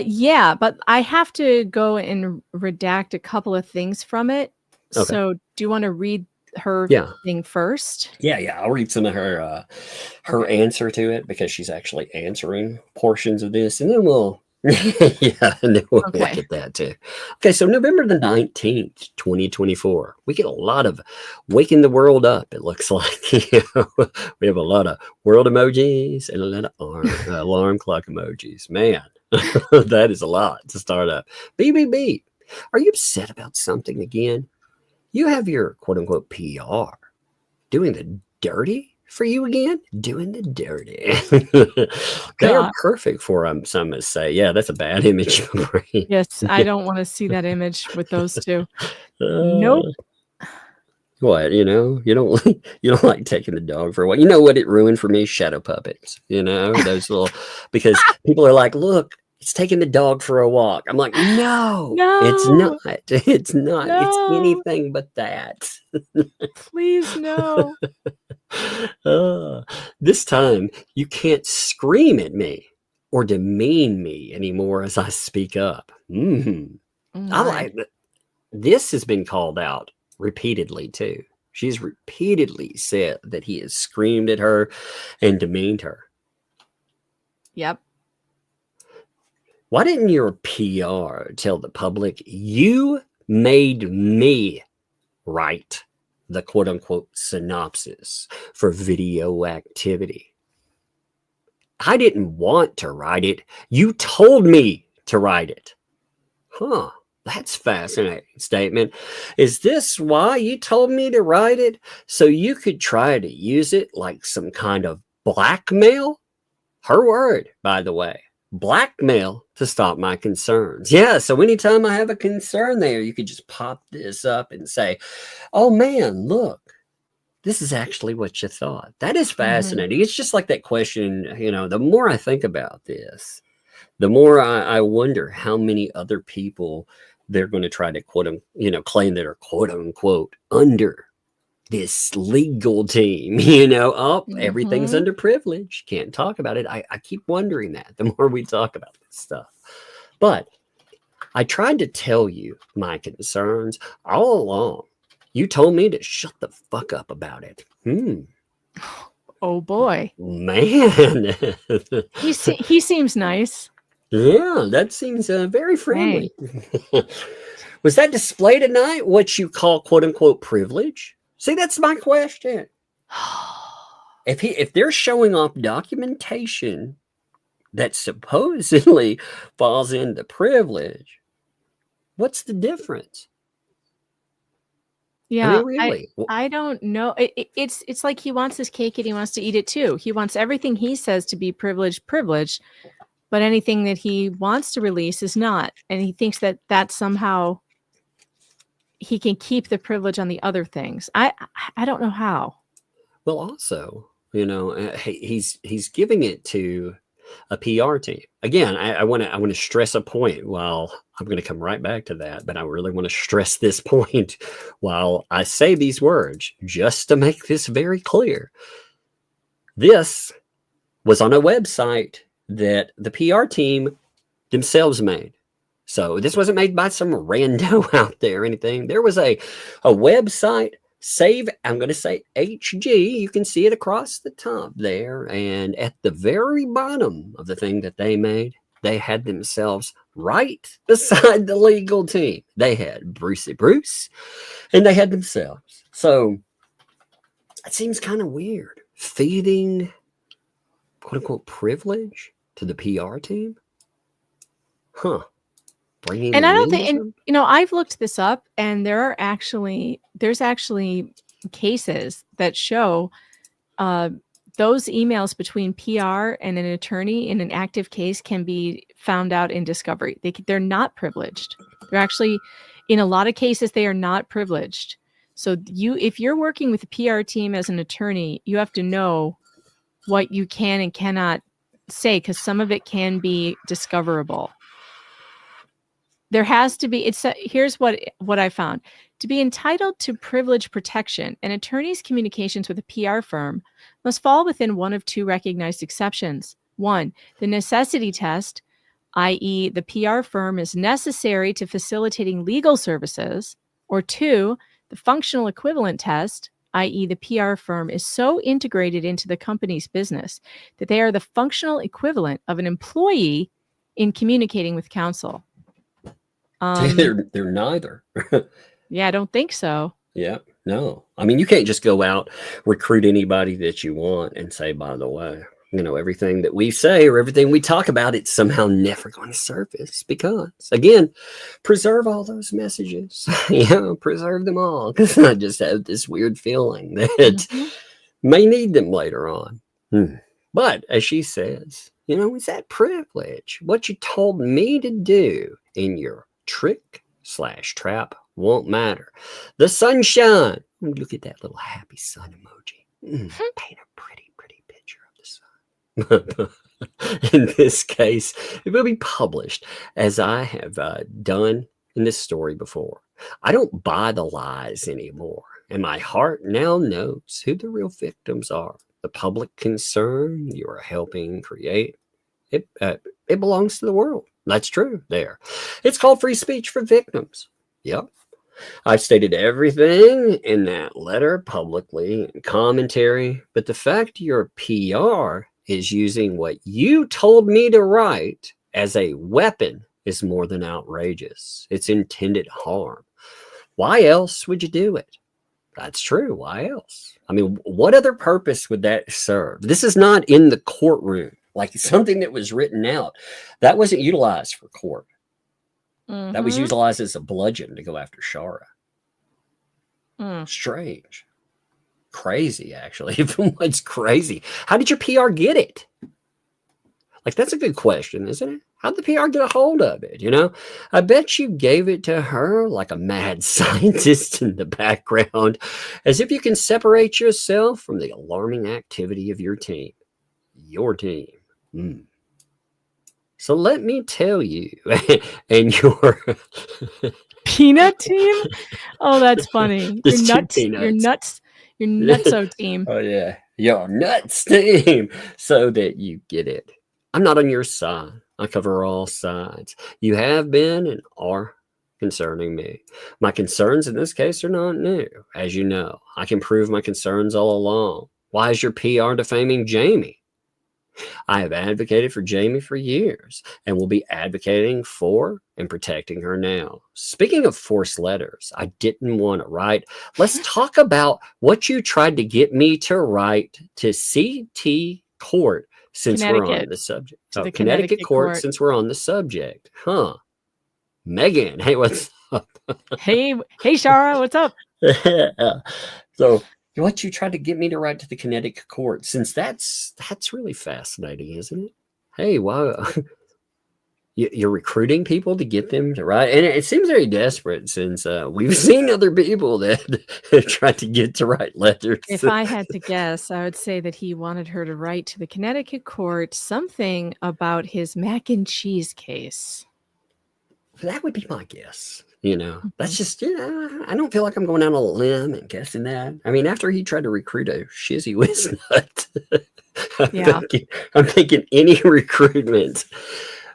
Yeah, but I have to go and redact a couple of things from it. Okay. So do you want to read her thing first? Yeah. I'll read some of her answer to it because she's actually answering portions of this, and then we'll look at that too. Okay, so November the 19th, 2024. We get a lot of waking the world up, it looks like. We have a lot of world emojis and a lot of alarm clock emojis. Man. That is a lot to start up. BBB, are you upset about something again? You have your quote-unquote PR doing the dirty for you again? Doing the dirty. They are perfect for some must say. Yeah, that's a bad image. Yes, I don't want to see that image with those two. Nope. What, you don't like taking the dog for a walk. You know what it ruined for me? Shadow puppets. Those little, because people are like, look, it's taking the dog for a walk. I'm like, no, it's not. It's not. No. It's anything but that. Please, no. This time, you can't scream at me or demean me anymore as I speak up. I like that. This has been called out repeatedly too. She's repeatedly said that he has screamed at her and demeaned her. Yep. Why didn't your PR tell the public you made me write the quote unquote synopsis for video activity? I didn't want to write it. You told me to write it. Huh. That's fascinating statement. Is this why you told me to write it? So you could try to use it like some kind of blackmail? Her word, by the way. Blackmail to stop my concerns. Yeah, so anytime I have a concern there, you could just pop this up and say, oh man, look, this is actually what you thought. That is fascinating. It's just like that question, the more I think about this, the more I wonder how many other people they're going to try to claim that are quote unquote under this legal team, everything's underprivileged. Can't talk about it. I keep wondering that the more we talk about this stuff. But I tried to tell you my concerns all along. You told me to shut the fuck up about it. Oh boy. Man. He seems nice. Yeah, that seems very friendly. Was that display tonight what you call quote unquote privilege? See, that's my question. If they're showing off documentation that supposedly falls into privilege, what's the difference? Yeah, I mean, really. I don't know. It's like he wants his cake and he wants to eat it too. He wants everything he says to be privileged, but anything that he wants to release is not. And he thinks that somehow he can keep the privilege on the other things. I don't know how. Well, also, you know, he's giving it to a PR team. Again, I want to stress a point. While I'm going to come right back to that, but I really want to stress this point while I say these words, just to make this very clear. This was on a website that the PR team themselves made. So this wasn't made by some rando out there or anything. There was a website. Save, I'm going to say HG. You can see it across the top there. And at the very bottom of the thing that they made, they had themselves right beside the legal team. They had Brucey Bruce and they had themselves. So it seems kind of weird. Feeding, quote unquote, privilege to the PR team? Huh. And I don't think, and you know, I've looked this up, and there's actually cases that show those emails between PR and an attorney in an active case can be found out in discovery. They're not privileged. They're actually, in a lot of cases, they are not privileged. So if you're working with a PR team as an attorney, you have to know what you can and cannot say, because some of it can be discoverable. There has to be, here's what I found. To be entitled to privilege protection, an attorney's communications with a PR firm must fall within one of two recognized exceptions. One, the necessity test, i.e. the PR firm is necessary to facilitating legal services, or two, the functional equivalent test, i.e. the PR firm is so integrated into the company's business that they are the functional equivalent of an employee in communicating with counsel. They're neither. Yeah, I don't think so. Yeah, no. I mean, you can't just go out, recruit anybody that you want and say, by the way, you know, everything that we say or everything we talk about, it's somehow never going to surface because, again, preserve all those messages. You know, preserve them all, because I just have this weird feeling that may need them later on. But as she says, you know, it's that privilege. What you told me to do in your trick/trap won't matter. The sunshine. Look at that little happy sun emoji. Paint a pretty picture of the sun. In this case, it will be published, as I have done in this story before. I don't buy the lies anymore, and my heart now knows who the real victims are. The public concern you are helping create, it belongs to the world. That's true there. It's called free speech for victims. Yep. I've stated everything in that letter publicly in commentary, but the fact your PR is using what you told me to write as a weapon is more than outrageous. It's intended harm. Why else would you do it? That's true. Why else? I mean, what other purpose would that serve? This is not in the courtroom. Like something that was written out, that wasn't utilized for court. That was utilized as a bludgeon to go after Shara. Strange. Crazy, actually. It's crazy. How did your PR get it? Like, that's a good question, isn't it? How did the PR get a hold of it? You know, I bet you gave it to her like a mad scientist in the background, as if you can separate yourself from the alarming activity of your team. Your team. So let me tell you, and your peanut team. Oh, that's funny. The You're nuts. peanuts. You're nuts. You're nutso team. Oh yeah, your nuts team. So that you get it. I'm not on your side. I cover all sides. You have been and are concerning me. My concerns in this case are not new. As you know, I can prove my concerns all along. Why is your PR defaming Jamie? I have advocated for Jamie for years and will be advocating for and protecting her now. Speaking of forced letters, I didn't want to write. Let's talk about what you tried to get me to write to CT court since we're on the subject. To the Connecticut court since we're on the subject. Huh. Megan, hey, what's up? Hey, Shara, what's up? So what you tried to get me to write to the Connecticut court, since that's really fascinating, isn't it? Hey, wow. You're recruiting people to get them to write, and it seems very desperate since we've seen other people that tried to get to write letters. If I had to guess, I would say that he wanted her to write to the Connecticut court something about his mac and cheese case. That would be my guess. That's just, I don't feel like I'm going out on a limb and guessing that. I mean, after he tried to recruit a shizzy whiz nut, I'm thinking any recruitment.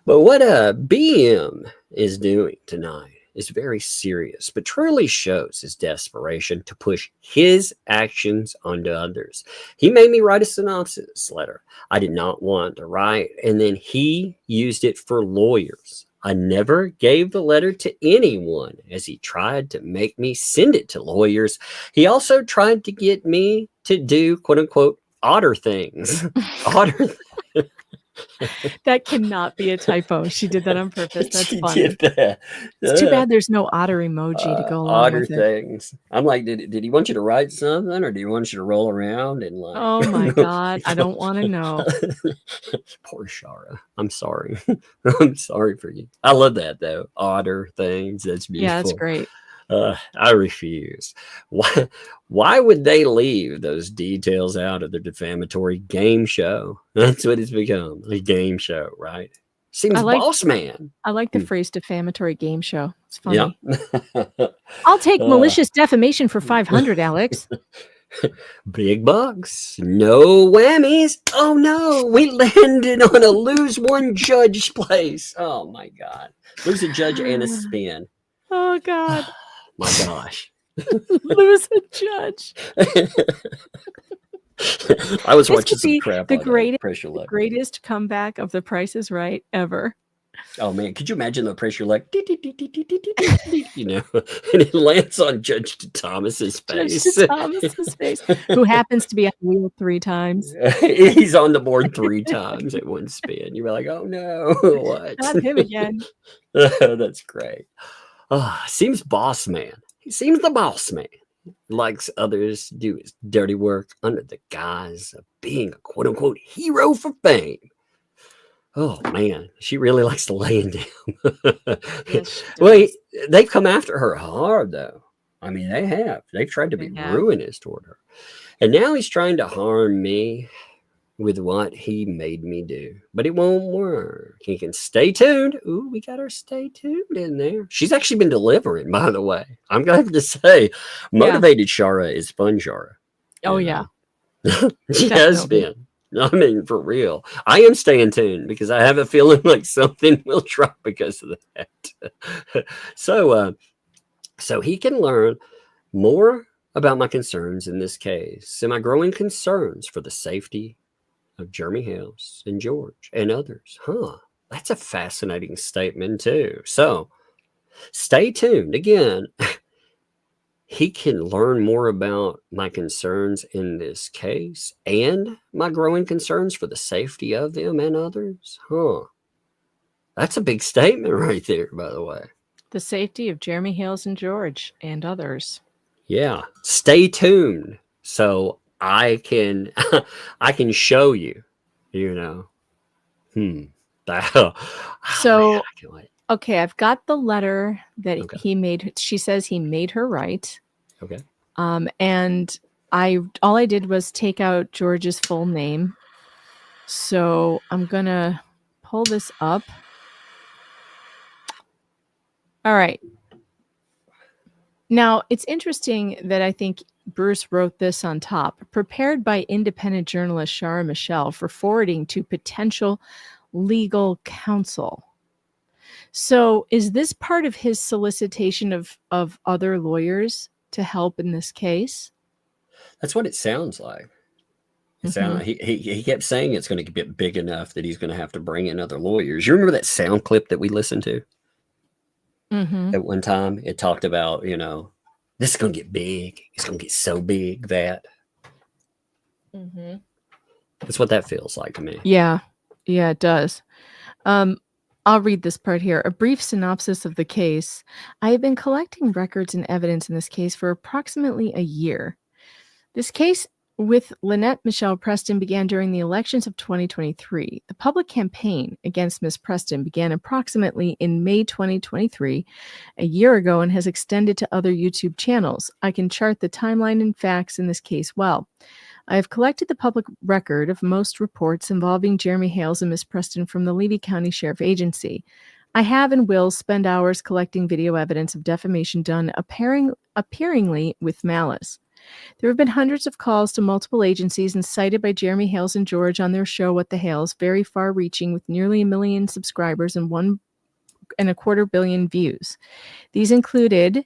But what BM is doing tonight is very serious, but truly shows his desperation to push his actions onto others. He made me write a synopsis letter I did not want to write, and then he used it for lawyers. I never gave the letter to anyone as he tried to make me send it to lawyers. He also tried to get me to do, quote unquote, odder things. That cannot be a typo. She did that on purpose. That's She funny. did that. It's too bad there's no otter emoji to go along Odder with it. things. I'm like, did he want you to write something, or do you want you to roll around and like? Oh my God, I don't want to know. Poor Shara. I'm sorry. I'm sorry for you. I love that though. Odder things. That's beautiful. Yeah, it's great. I refuse. Why would they leave those details out of the defamatory game show? That's what it's become. A game show, right? Seems boss man. I like the phrase defamatory game show. It's funny. Yeah. I'll take malicious defamation for 500, Alex. Big bucks. No whammies. Oh no, we landed on a lose one judge place. Oh my God. Lose a judge and a spin. Oh God. My gosh. Lose a judge. I was watching some crap the on greatest comeback of The Price is Right ever. Oh man, could you imagine the pressure like and it lands on Judge Thomas's face. Judge Thomas's face, who happens to be on the wheel 3 times. He's on the board 3 times at one spin. You're like, oh no, what? Not him again. That's great. Seems boss man. He seems the boss man. Likes others do his dirty work under the guise of being a quote unquote hero for fame. Oh man, she really likes to lay him down. Yes, Well, they've come after her hard though. I mean, they have. They've tried to be ruinous toward her. And now he's trying to harm me with what he made me do. But it won't work. He can stay tuned. Ooh, we got her stay tuned in there. She's actually been delivering, by the way. I'm going to have to say, motivated Shara is fun Shara. Oh, yeah. She has been. I mean, for real. I am staying tuned because I have a feeling like something will drop because of that. So he can learn more about my concerns in this case and my growing concerns for the safety of Jeremy Hales and George and others. That's a fascinating statement too. So stay tuned. Again, he can learn more about my concerns in this case and my growing concerns for the safety of them and others. That's a big statement right there, by the way. The safety of Jeremy Hales and George and others. Yeah. Stay tuned. So I can show you, So, okay, I've got the letter that he made. She says he made her write. Okay. And all I did was take out George's full name. So I'm gonna pull this up. All right. Now, it's interesting that I think Bruce wrote this on top, prepared by independent journalist Shara Michelle for forwarding to potential legal counsel. So is this part of his solicitation of other lawyers to help in this case? That's what it sounds like. Mhm. He kept saying it's going to get big enough that he's going to have to bring in other lawyers. You remember that sound clip that we listened to Mhm. at one time? It talked about, this is going to get big. It's going to get so big that. Mhm. That's what that feels like to me. Yeah. Yeah, it does. I'll read this part here. A brief synopsis of the case. I have been collecting records and evidence in this case for approximately a year. This case with Lynette Michelle Preston began during the elections of 2023. The public campaign against Ms. Preston began approximately in May 2023, a year ago, and has extended to other YouTube channels. I can chart the timeline and facts in this case well. I have collected the public record of most reports involving Jeremy Hales and Ms. Preston from the Levy County Sheriff Agency. I have and will spend hours collecting video evidence of defamation done appearingly with malice. There have been hundreds of calls to multiple agencies and cited by Jeremy Hales and George on their show What the Hales, very far-reaching with nearly 1 million subscribers and 1.25 billion views. These included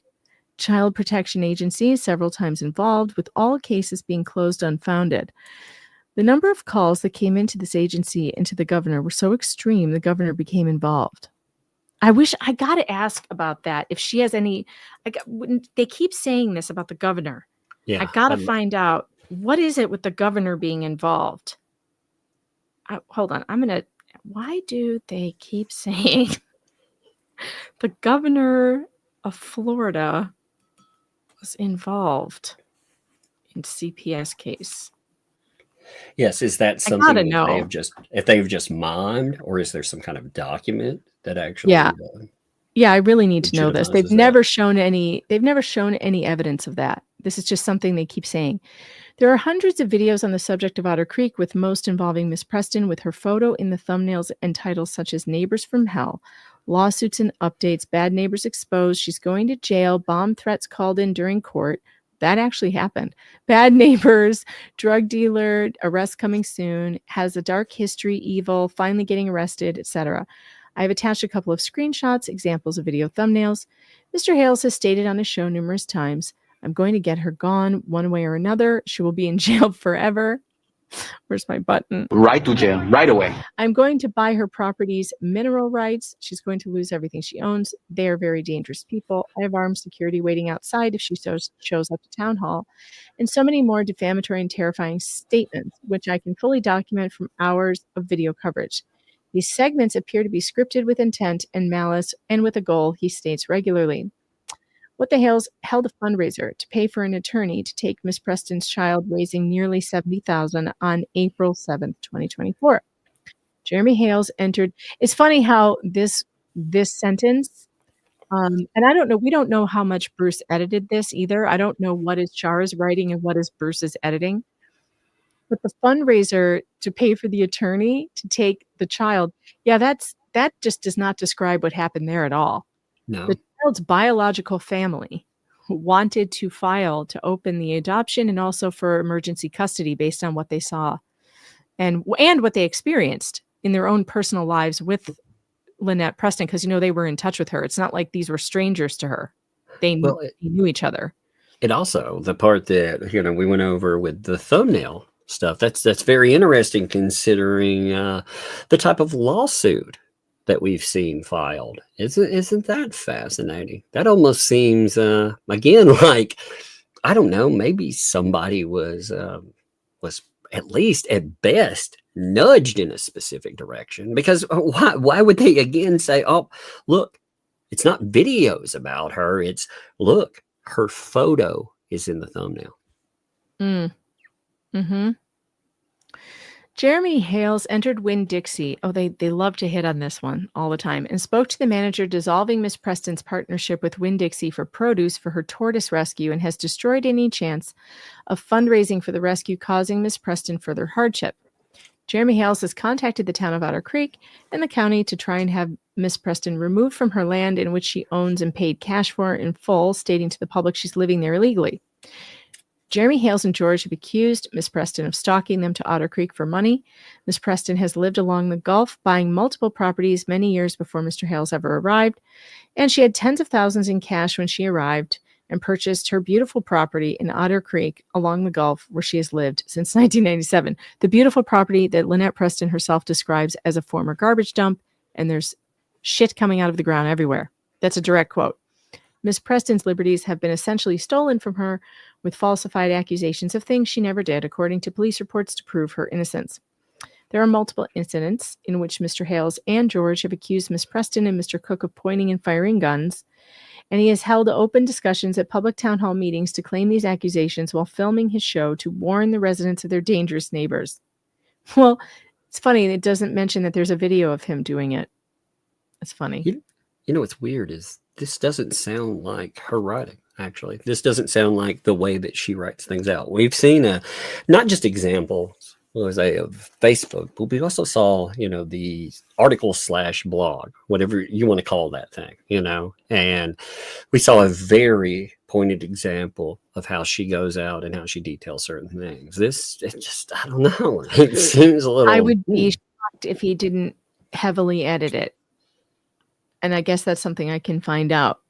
Child Protection Agency, several times involved, with all cases being closed unfounded. The number of calls that came into this agency and to the governor were so extreme, the governor became involved. I got to ask about that. If she has any, they keep saying this about the governor. Yeah, I got to find out, what is it with the governor being involved? Hold on. Why do they keep saying the governor of Florida was involved in CPS case? Yes, is that I gotta something know. if they've just mimed, or is there some kind of document that actually? Yeah. Yeah, I really need to know this. legitimizes They've that? never shown any evidence of that. This is just something they keep saying. There are hundreds of videos on the subject of Otter Creek, with most involving Miss Preston, with her photo in the thumbnails and titles such as Neighbors from Hell, lawsuits and updates, bad neighbors exposed, she's going to jail, bomb threats called in during court. That actually happened. Bad neighbors, drug dealer, arrest coming soon, has a dark history, evil, finally getting arrested, etc. I have attached a couple of screenshots, examples of video thumbnails. Mr. Hales has stated on his show numerous times, I'm going to get her gone one way or another. She will be in jail forever. Where's my button? Right to jail, right away. I'm going to buy her properties, mineral rights. She's going to lose everything she owns. They are very dangerous people. I have armed security waiting outside if she shows up to town hall. And so many more defamatory and terrifying statements, which I can fully document from hours of video coverage. These segments appear to be scripted with intent and malice and with a goal, he states regularly. What the Hales held a fundraiser to pay for an attorney to take Miss Preston's child, raising nearly $70,000 on April 7th, 2024. Jeremy Hales entered. It's funny how this sentence, and I don't know, we don't know how much Bruce edited this either. I don't know what is Shara's writing and what is Bruce's editing. But the fundraiser to pay for the attorney to take the child, yeah, that just does not describe what happened there at all. No. The child's biological family wanted to file to open the adoption and also for emergency custody based on what they saw and what they experienced in their own personal lives with Lynette Preston, because they were in touch with her. It's not like these were strangers to her. They knew each other. It also, the part that we went over with the thumbnail stuff, that's very interesting, considering the type of lawsuit that we've seen filed. Isn't that fascinating? That almost seems again like, I don't know, maybe somebody was at least at best nudged in a specific direction, because why would they again say, oh, look, it's not videos about her, it's look, her photo is in the thumbnail. Jeremy Hales entered Winn-Dixie. Oh, they love to hit on this one all the time, and spoke to the manager dissolving Miss Preston's partnership with Winn-Dixie for produce for her tortoise rescue, and has destroyed any chance of fundraising for the rescue, causing Miss Preston further hardship. Jeremy Hales has contacted the town of Otter Creek and the county to try and have Miss Preston removed from her land, in which she owns and paid cash for in full, stating to the public she's living there illegally. Jeremy Hales and George have accused Miss Preston of stalking them to Otter Creek for money. Miss Preston has lived along the Gulf, buying multiple properties many years before Mr. Hales ever arrived, and she had tens of thousands in cash when she arrived and purchased her beautiful property in Otter Creek along the Gulf, where she has lived since 1997. The beautiful property that Lynette Preston herself describes as a former garbage dump, and there's shit coming out of the ground everywhere. That's a direct quote. Miss Preston's liberties have been essentially stolen from her with falsified accusations of things she never did, according to police reports, to prove her innocence. There are multiple incidents in which Mr. Hales and George have accused Miss Preston and Mr. Cook of pointing and firing guns, and he has held open discussions at public town hall meetings to claim these accusations while filming his show to warn the residents of their dangerous neighbors. Well, it's funny, it doesn't mention that there's a video of him doing it. It's funny. You know what's weird is this doesn't sound like her writing, actually. This doesn't sound like the way that she writes things out. We've seen not just examples, of Facebook, but we also saw, the article/blog, whatever you want to call that thing, and we saw a very pointed example of how she goes out and how she details certain things. I don't know. It seems a little... I would be shocked if he didn't heavily edit it. And I guess that's something I can find out.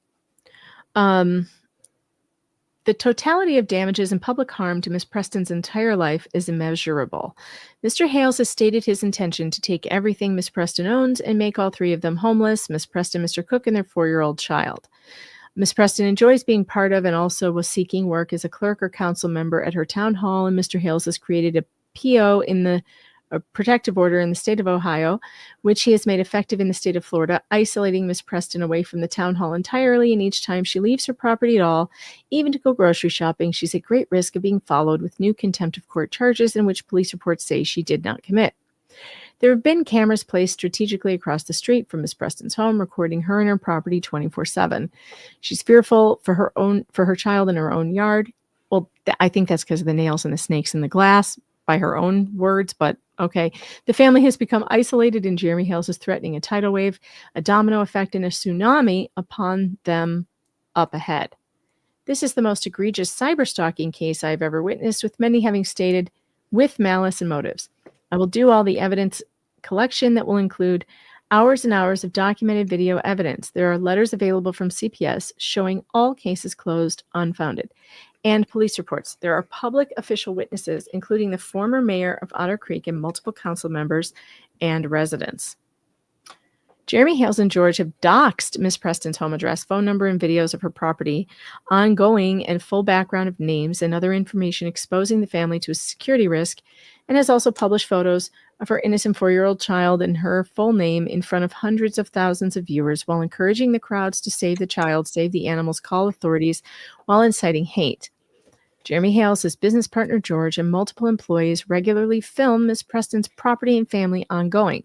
The totality of damages and public harm to Miss Preston's entire life is immeasurable. Mr. Hales has stated his intention to take everything Miss Preston owns and make all three of them homeless, Miss Preston, Mr. Cook, and their 4-year-old child. Miss Preston enjoys being part of and also was seeking work as a clerk or council member at her town hall, and Mr. Hales has created a PO in the a protective order in the state of Ohio, which he has made effective in the state of Florida, isolating Miss Preston away from the town hall entirely, and each time she leaves her property at all, even to go grocery shopping, she's at great risk of being followed with new contempt of court charges in which police reports say she did not commit. There have been cameras placed strategically across the street from Miss Preston's home, recording her and her property 24/7. She's fearful for her child in her own yard. Well, I think that's because of the nails and the snakes in the glass, by her own words, but okay. The family has become isolated, and Jeremy Hales is threatening a tidal wave, a domino effect, and a tsunami upon them up ahead. This is the most egregious cyberstalking case I've ever witnessed, with many having stated with malice and motives. I will do all the evidence collection that will include hours and hours of documented video evidence. There are letters available from CPS showing all cases closed, unfounded, and police reports. There are public official witnesses, including the former mayor of Otter Creek and multiple council members and residents. Jeremy Hales and George have doxed Miss Preston's home address, phone number, and videos of her property, ongoing and full background of names and other information exposing the family to a security risk, and has also published photos of her innocent 4-year-old child and her full name in front of hundreds of thousands of viewers, while encouraging the crowds to save the child, save the animals, call authorities, while inciting hate. Jeremy Hales, his business partner George, and multiple employees regularly film Miss Preston's property and family ongoing.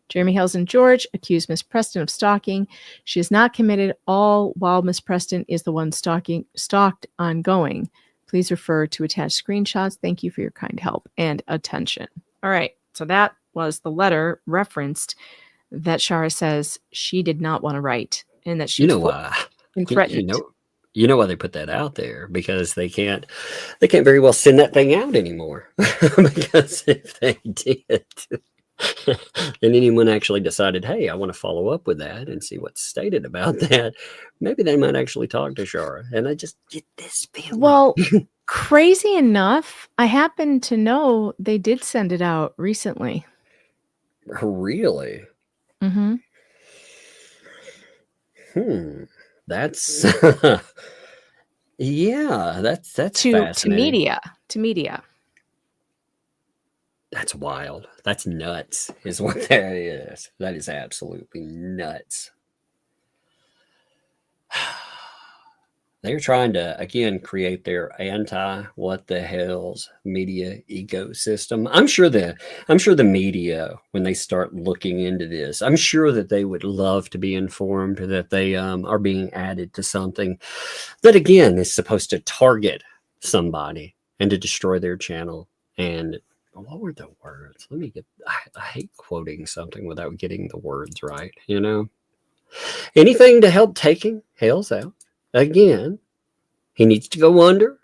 Jeremy Hales and George accuse Miss Preston of stalking. She is not committed, all while Miss Preston is the one stalked ongoing. Please refer to attached screenshots. Thank you for your kind help and attention. All right, so that was the letter referenced that Shara says she did not want to write, and that she threatened. You know why they put that out there? Because they can't very well send that thing out anymore. Because if they did, and anyone actually decided, hey, I want to follow up with that and see what's stated about that, maybe they might actually talk to Shara. And I just get this feeling. Well, crazy enough, I happen to know they did send it out recently. Really? Mm-hmm. That's yeah, that's to fascinating. To media. That's wild. That's nuts, is what that is. That is absolutely nuts. They're trying to, again, create their what the hell's media ecosystem. I'm sure the media, when they start looking into this, I'm sure that they would love to be informed that they are being added to something that, again, is supposed to target somebody and to destroy their channel. And what were the words? I hate quoting something without getting the words right, Anything to help taking Hales out. Again, he needs to go under.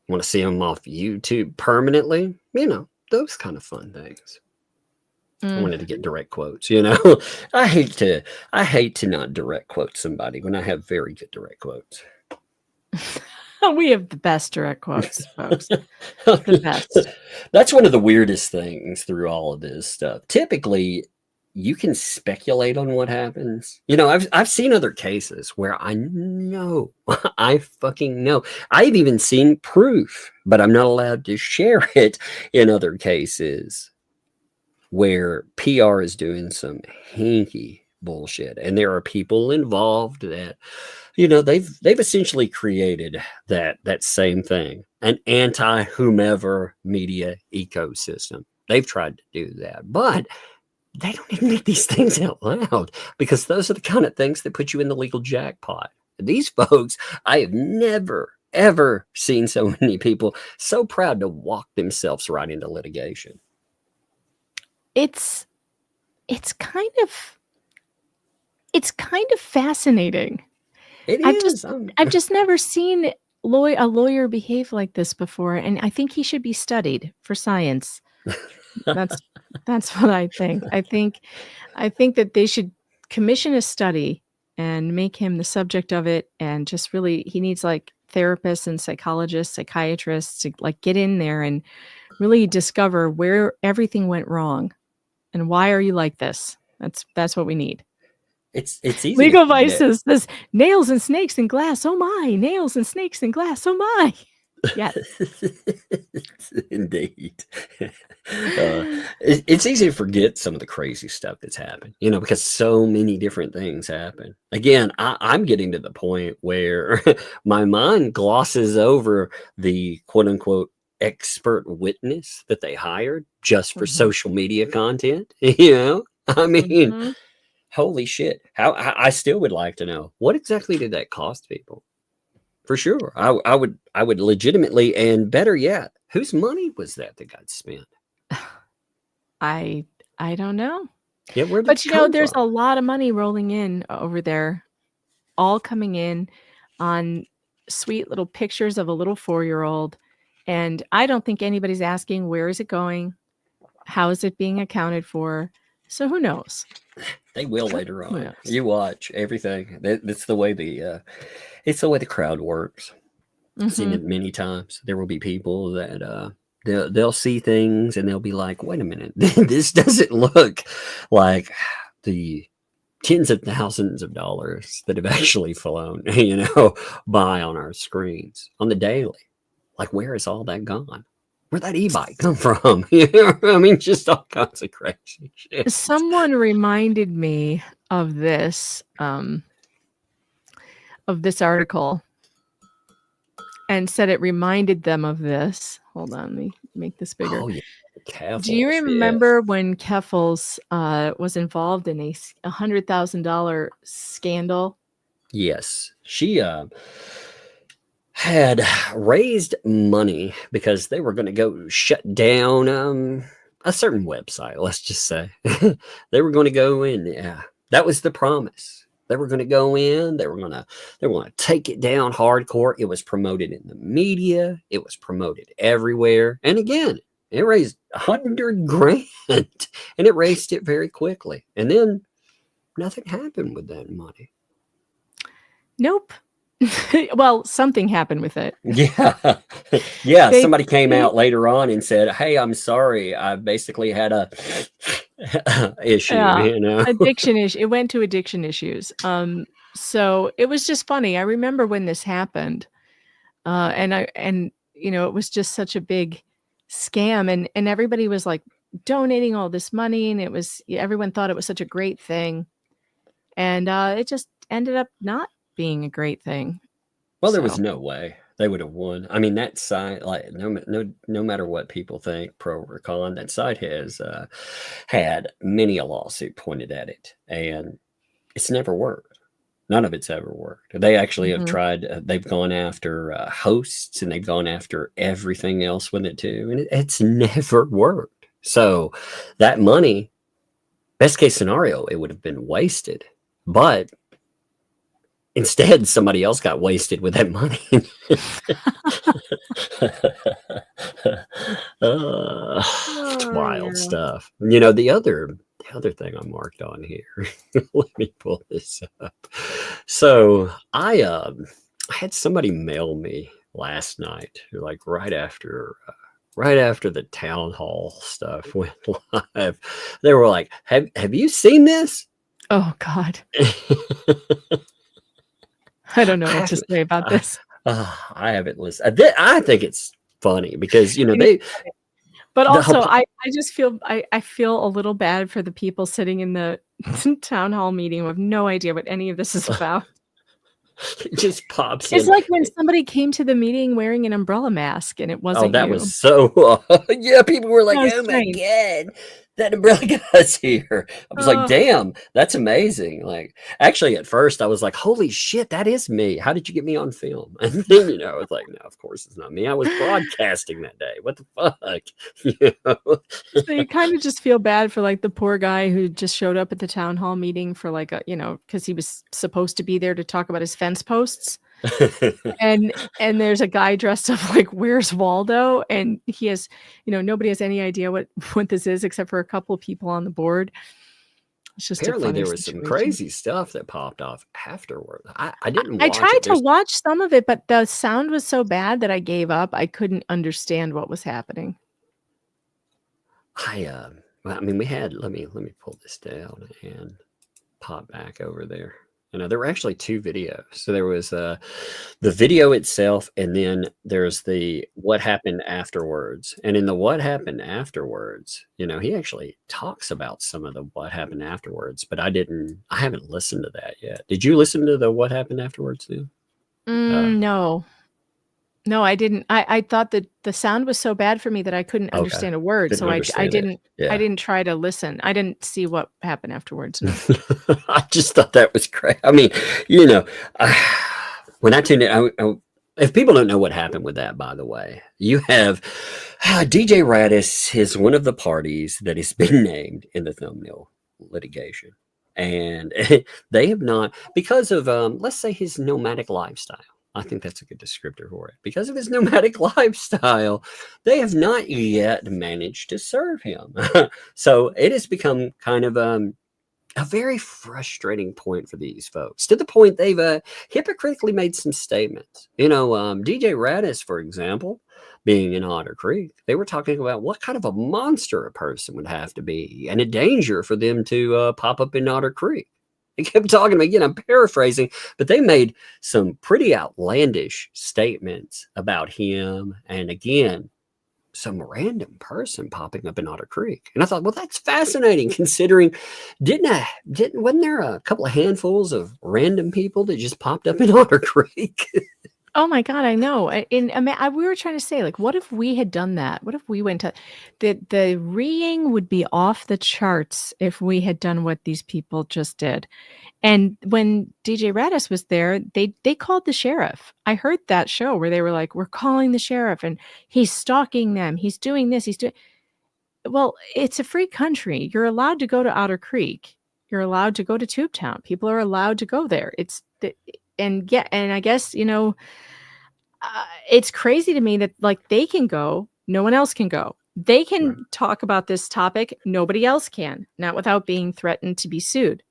Want to see them off YouTube permanently? You know, those kind of fun things. I wanted to get direct quotes, you know. I hate to not direct quote somebody when I have very good direct quotes. We have the best direct quotes, folks. The best. That's one of the weirdest things through all of this stuff. Typically, you can speculate on what happens. You know, I've seen other cases where I know, I fucking know. I've even seen proof, but I'm not allowed to share it in other cases where PR is doing some hinky bullshit, and there are people involved that, you know, they've essentially created that same thing, an anti-whomever media ecosystem. They've tried to do that, but they don't admit these things out loud because those are the kind of things that put you in the legal jackpot. These folks, I have never, ever seen so many people so proud to walk themselves right into litigation. It's kind of fascinating. It is. I've just never seen a lawyer behave like this before, and I think he should be studied for science. That's what I think. I think that they should commission a study and make him the subject of it, and just really, he needs like therapists and psychologists, psychiatrists to like get in there and really discover where everything went wrong and why are you like this. That's what we need. It's easy. Legal vices. There's nails and snakes in glass. Oh my, nails and snakes in glass. Oh my. Yes. Indeed. It's easy to forget some of the crazy stuff that's happened, you know, because so many different things happen. Again, I'm getting to the point where my mind glosses over the quote unquote expert witness that they hired just for social media content. You know, I mean, holy shit. I still would like to know, what exactly did that cost people? For sure. I would legitimately, and better yet, whose money was that got spent? I don't know. Yeah, but you know, there's a lot of money rolling in over there, all coming in on sweet little pictures of a little 4-year-old. And I don't think anybody's asking, where is it going? How is it being accounted for? So who knows? They will later on. You watch everything. That's the way it's the way the crowd works. I've seen it many times. There will be people that they'll see things and they'll be like, wait a minute, this doesn't look like the tens of thousands of dollars that have actually flown, you know, by on our screens on the daily. Like, where is all that gone? Where'd that e-bike come from? You know, I mean, just all kinds of crazy shit. Someone reminded me of this article and said it reminded them of this. Hold on, let me make this bigger. Oh, yeah. Keffels, do you remember when Keffels was involved in a $100,000 scandal? Yes. She had raised money because they were going to go shut down a certain website, let's just say. They were going to go in. Yeah, that was the promise. They were going to go in. They were going to take it down hardcore. It was promoted in the media. It was promoted everywhere. And again, it raised $100,000, and it raised it very quickly. And then nothing happened with that money. Nope. Well, something happened with it. Yeah. Yeah. Somebody came out later on and said, hey, I'm sorry. I basically had a issue, you know, addiction issue. It went to addiction issues. So it was just funny. I remember when this happened. And you know, it was just such a big scam, and everybody was like donating all this money, and everyone thought it was such a great thing. And it just ended up not being a great thing. Well, there was no way they would have won. I mean, that site, like no matter what people think, pro or con, that site has had many a lawsuit pointed at it, and it's never worked. None of it's ever worked. They actually have tried. They've gone after hosts, and they've gone after everything else with it too, and it's never worked. So that money, best case scenario, it would have been wasted, but Instead, somebody else got wasted with that money. Wild stuff. You know, the other thing I marked on here. Let me pull this up. So I had somebody mail me last night, like right after the town hall stuff went live. They were like, "Have you seen this?" Oh God. I don't know what to say about this. I haven't listened. I think it's funny because, you know, but also I just feel I feel a little bad for the people sitting in the town hall meeting who have no idea what any of this is about. It just pops in. It's like when somebody came to the meeting wearing an umbrella mask and it wasn't that you. was so yeah, people were like, That was "Oh strange. my God, that umbrella guy's here." I was like, "Damn, that's amazing." Like, actually at first I was like, "Holy shit, that is me. How did you get me on film?" And then, you know, it's like, "No, of course it's not me. I was broadcasting that day. What the fuck?" You know? So you kind of just feel bad for like the poor guy who just showed up at the town hall meeting for like a, you know, because he was supposed to be there to talk about his fence posts. and there's a guy dressed up like Where's Waldo, and he has, you know, nobody has any idea what this is except for a couple of people on the board. It's just apparently there was some crazy stuff that popped off afterward. I didn't watch I tried it. to watch some of it, but the sound was so bad that I gave up. I couldn't understand what was happening. I mean, we had, let me pull this down and pop back over there. You know, there were actually two videos. So there was the video itself, and then there's the what happened afterwards. And in the what happened afterwards, you know, he actually talks about some of the what happened afterwards, but I haven't listened to that yet. Did you listen to the what happened afterwards too? No, I didn't. I thought that the sound was so bad for me that I couldn't understand a word. So I didn't try to listen. I didn't see what happened afterwards. No. I just thought that was great. I mean, you know, when I tuned in, if people don't know what happened with that, by the way, you have DJ Rattis is one of the parties that has been named in the thumbnail litigation. And they have not, because of, let's say, his nomadic lifestyle. I think that's a good descriptor for it. Because of his nomadic lifestyle, they have not yet managed to serve him. So it has become kind of a very frustrating point for these folks, to the point they've hypocritically made some statements. You know, DJ Rattis, for example, being in Otter Creek, they were talking about what kind of a monster a person would have to be and a danger for them to pop up in Otter Creek. They kept talking about, again, I'm paraphrasing, but they made some pretty outlandish statements about him. And again, some random person popping up in Otter Creek. And I thought, well, that's fascinating, considering wasn't there a couple of handfuls of random people that just popped up in Otter Creek? Oh my God, I know. We were trying to say, like, what if we had done that? What if we went to the reeing would be off the charts if we had done what these people just did. And when DJ Rattis was there, they called the sheriff. I heard that show where they were like, we're calling the sheriff and he's stalking them. He's doing this. Well, it's a free country. You're allowed to go to Otter Creek. You're allowed to go to Tubetown. People are allowed to go there. And I guess, you know, it's crazy to me that, like, they can go, no one else can go. They can talk about this topic, nobody else can, not without being threatened to be sued.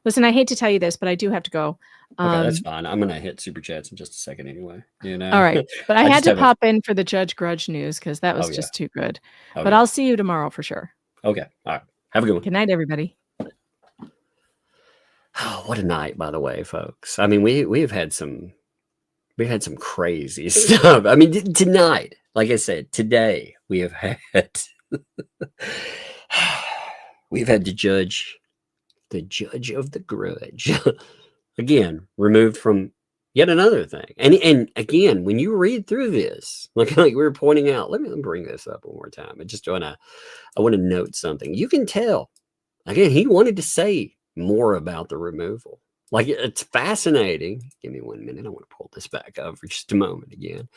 Listen, I hate to tell you this, but I do have to go. Okay, that's fine. I'm gonna hit super chats in just a second anyway. You know. All right, but I had to pop in for the Judge Grudge news because that was just too good. But I'll see you tomorrow for sure. Okay, all right. Have a good one. Good night, everybody. Oh, what a night, by the way, folks. I mean, we've had some crazy stuff. I mean, tonight, like I said, today we have had the judge of the grudge again removed from yet another thing. And again, when you read through this, like we were pointing out, let me bring this up one more time. I want to note something. You can tell, again, he wanted to say more about the removal. Like, it's fascinating. Give me 1 minute. I want to pull this back up for just a moment again.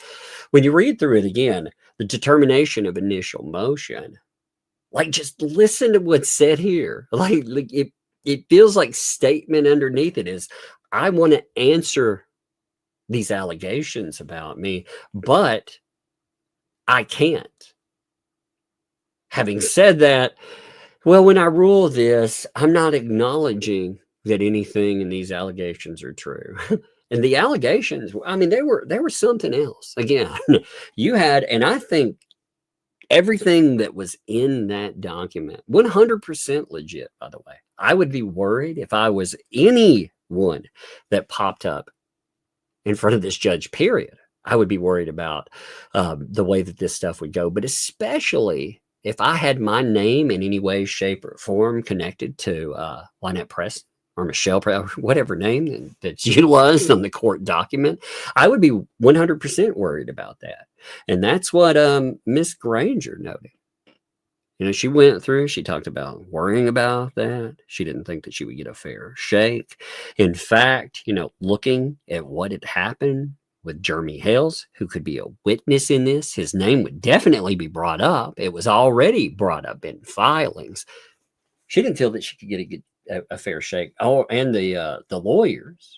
When you read through it again, the determination of initial motion, like, just listen to what's said here. Like it feels like statement underneath it is, I want to answer these allegations about me, but I can't. Having said that, well, when I rule this, I'm not acknowledging that anything in these allegations are true. And the allegations, I mean, they were something else. Again, you had, and I think everything that was in that document, 100% legit, by the way. I would be worried if I was anyone that popped up in front of this judge, period. I would be worried about the way that this stuff would go, but especially if I had my name in any way, shape, or form connected to Lynette Press or Michelle Press, whatever name that's utilized on the court document, I would be 100% worried about that. And that's what Miss Granger noted. You know, she went through, she talked about worrying about that. She didn't think that she would get a fair shake. In fact, you know, looking at what had happened with Jeremy Hales, who could be a witness in this, his name would definitely be brought up. It was already brought up in filings. She didn't feel that she could get a fair shake. Oh, and the lawyers.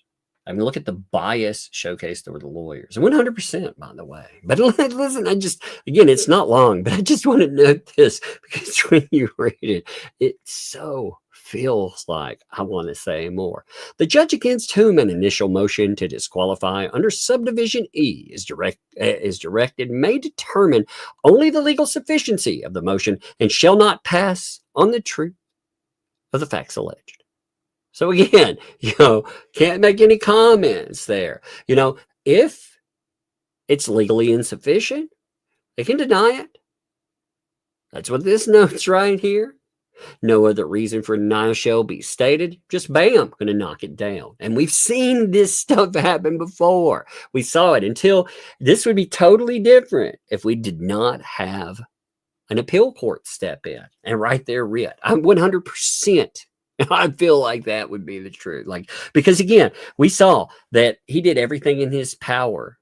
I mean, look at the bias showcased over the lawyers. 100%, by the way. But listen, again, it's not long, but I just want to note this because when you read it, it so feels like I want to say more. The judge against whom an initial motion to disqualify under subdivision E is directed may determine only the legal sufficiency of the motion and shall not pass on the truth of the facts alleged. So again, you know, can't make any comments there. You know, if it's legally insufficient, they can deny it. That's what this note's right here. No other reason for denial shall be stated. Just bam, going to knock it down. And we've seen this stuff happen before. We saw it until this would be totally different if we did not have an appeal court step in and write their writ. I'm 100%. I feel like that would be the truth. Like, because again, we saw that he did everything in his power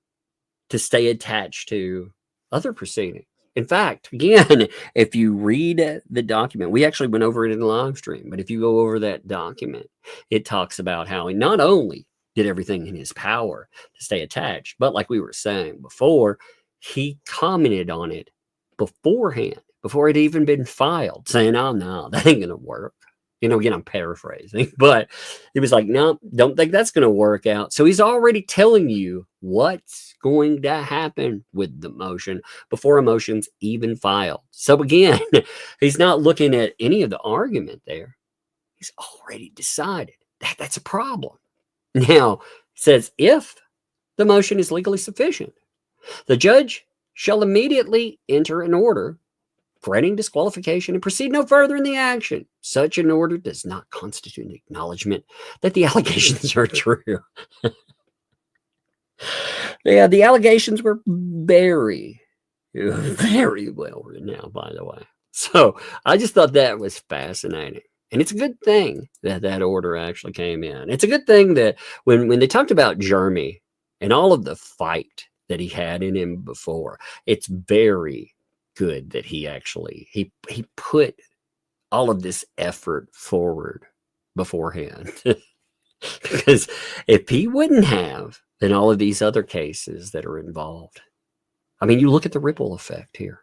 to stay attached to other proceedings. In fact, again, if you read the document, we actually went over it in the live stream, but if you go over that document, it talks about how he not only did everything in his power to stay attached, but like we were saying before, he commented on it beforehand, before it even been filed, saying, oh, no, that ain't going to work. You know, again, I'm paraphrasing, but it was like, no, don't think that's going to work out. So he's already telling you what's going to happen with the motion before a motion's even filed. So again, he's not looking at any of the argument there. He's already decided that that's a problem. Now, it says if the motion is legally sufficient, the judge shall immediately enter an order granting disqualification and proceed no further in the action. Such an order does not constitute an acknowledgement that the allegations are true. Yeah, the allegations were very, very well written out, by the way. So I just thought that was fascinating. And it's a good thing that that order actually came in. It's a good thing that when they talked about Jeremy and all of the fight that he had in him before, it's very good that he actually he put all of this effort forward beforehand. Because if he wouldn't have, then all of these other cases that are involved, I mean, you look at the ripple effect here.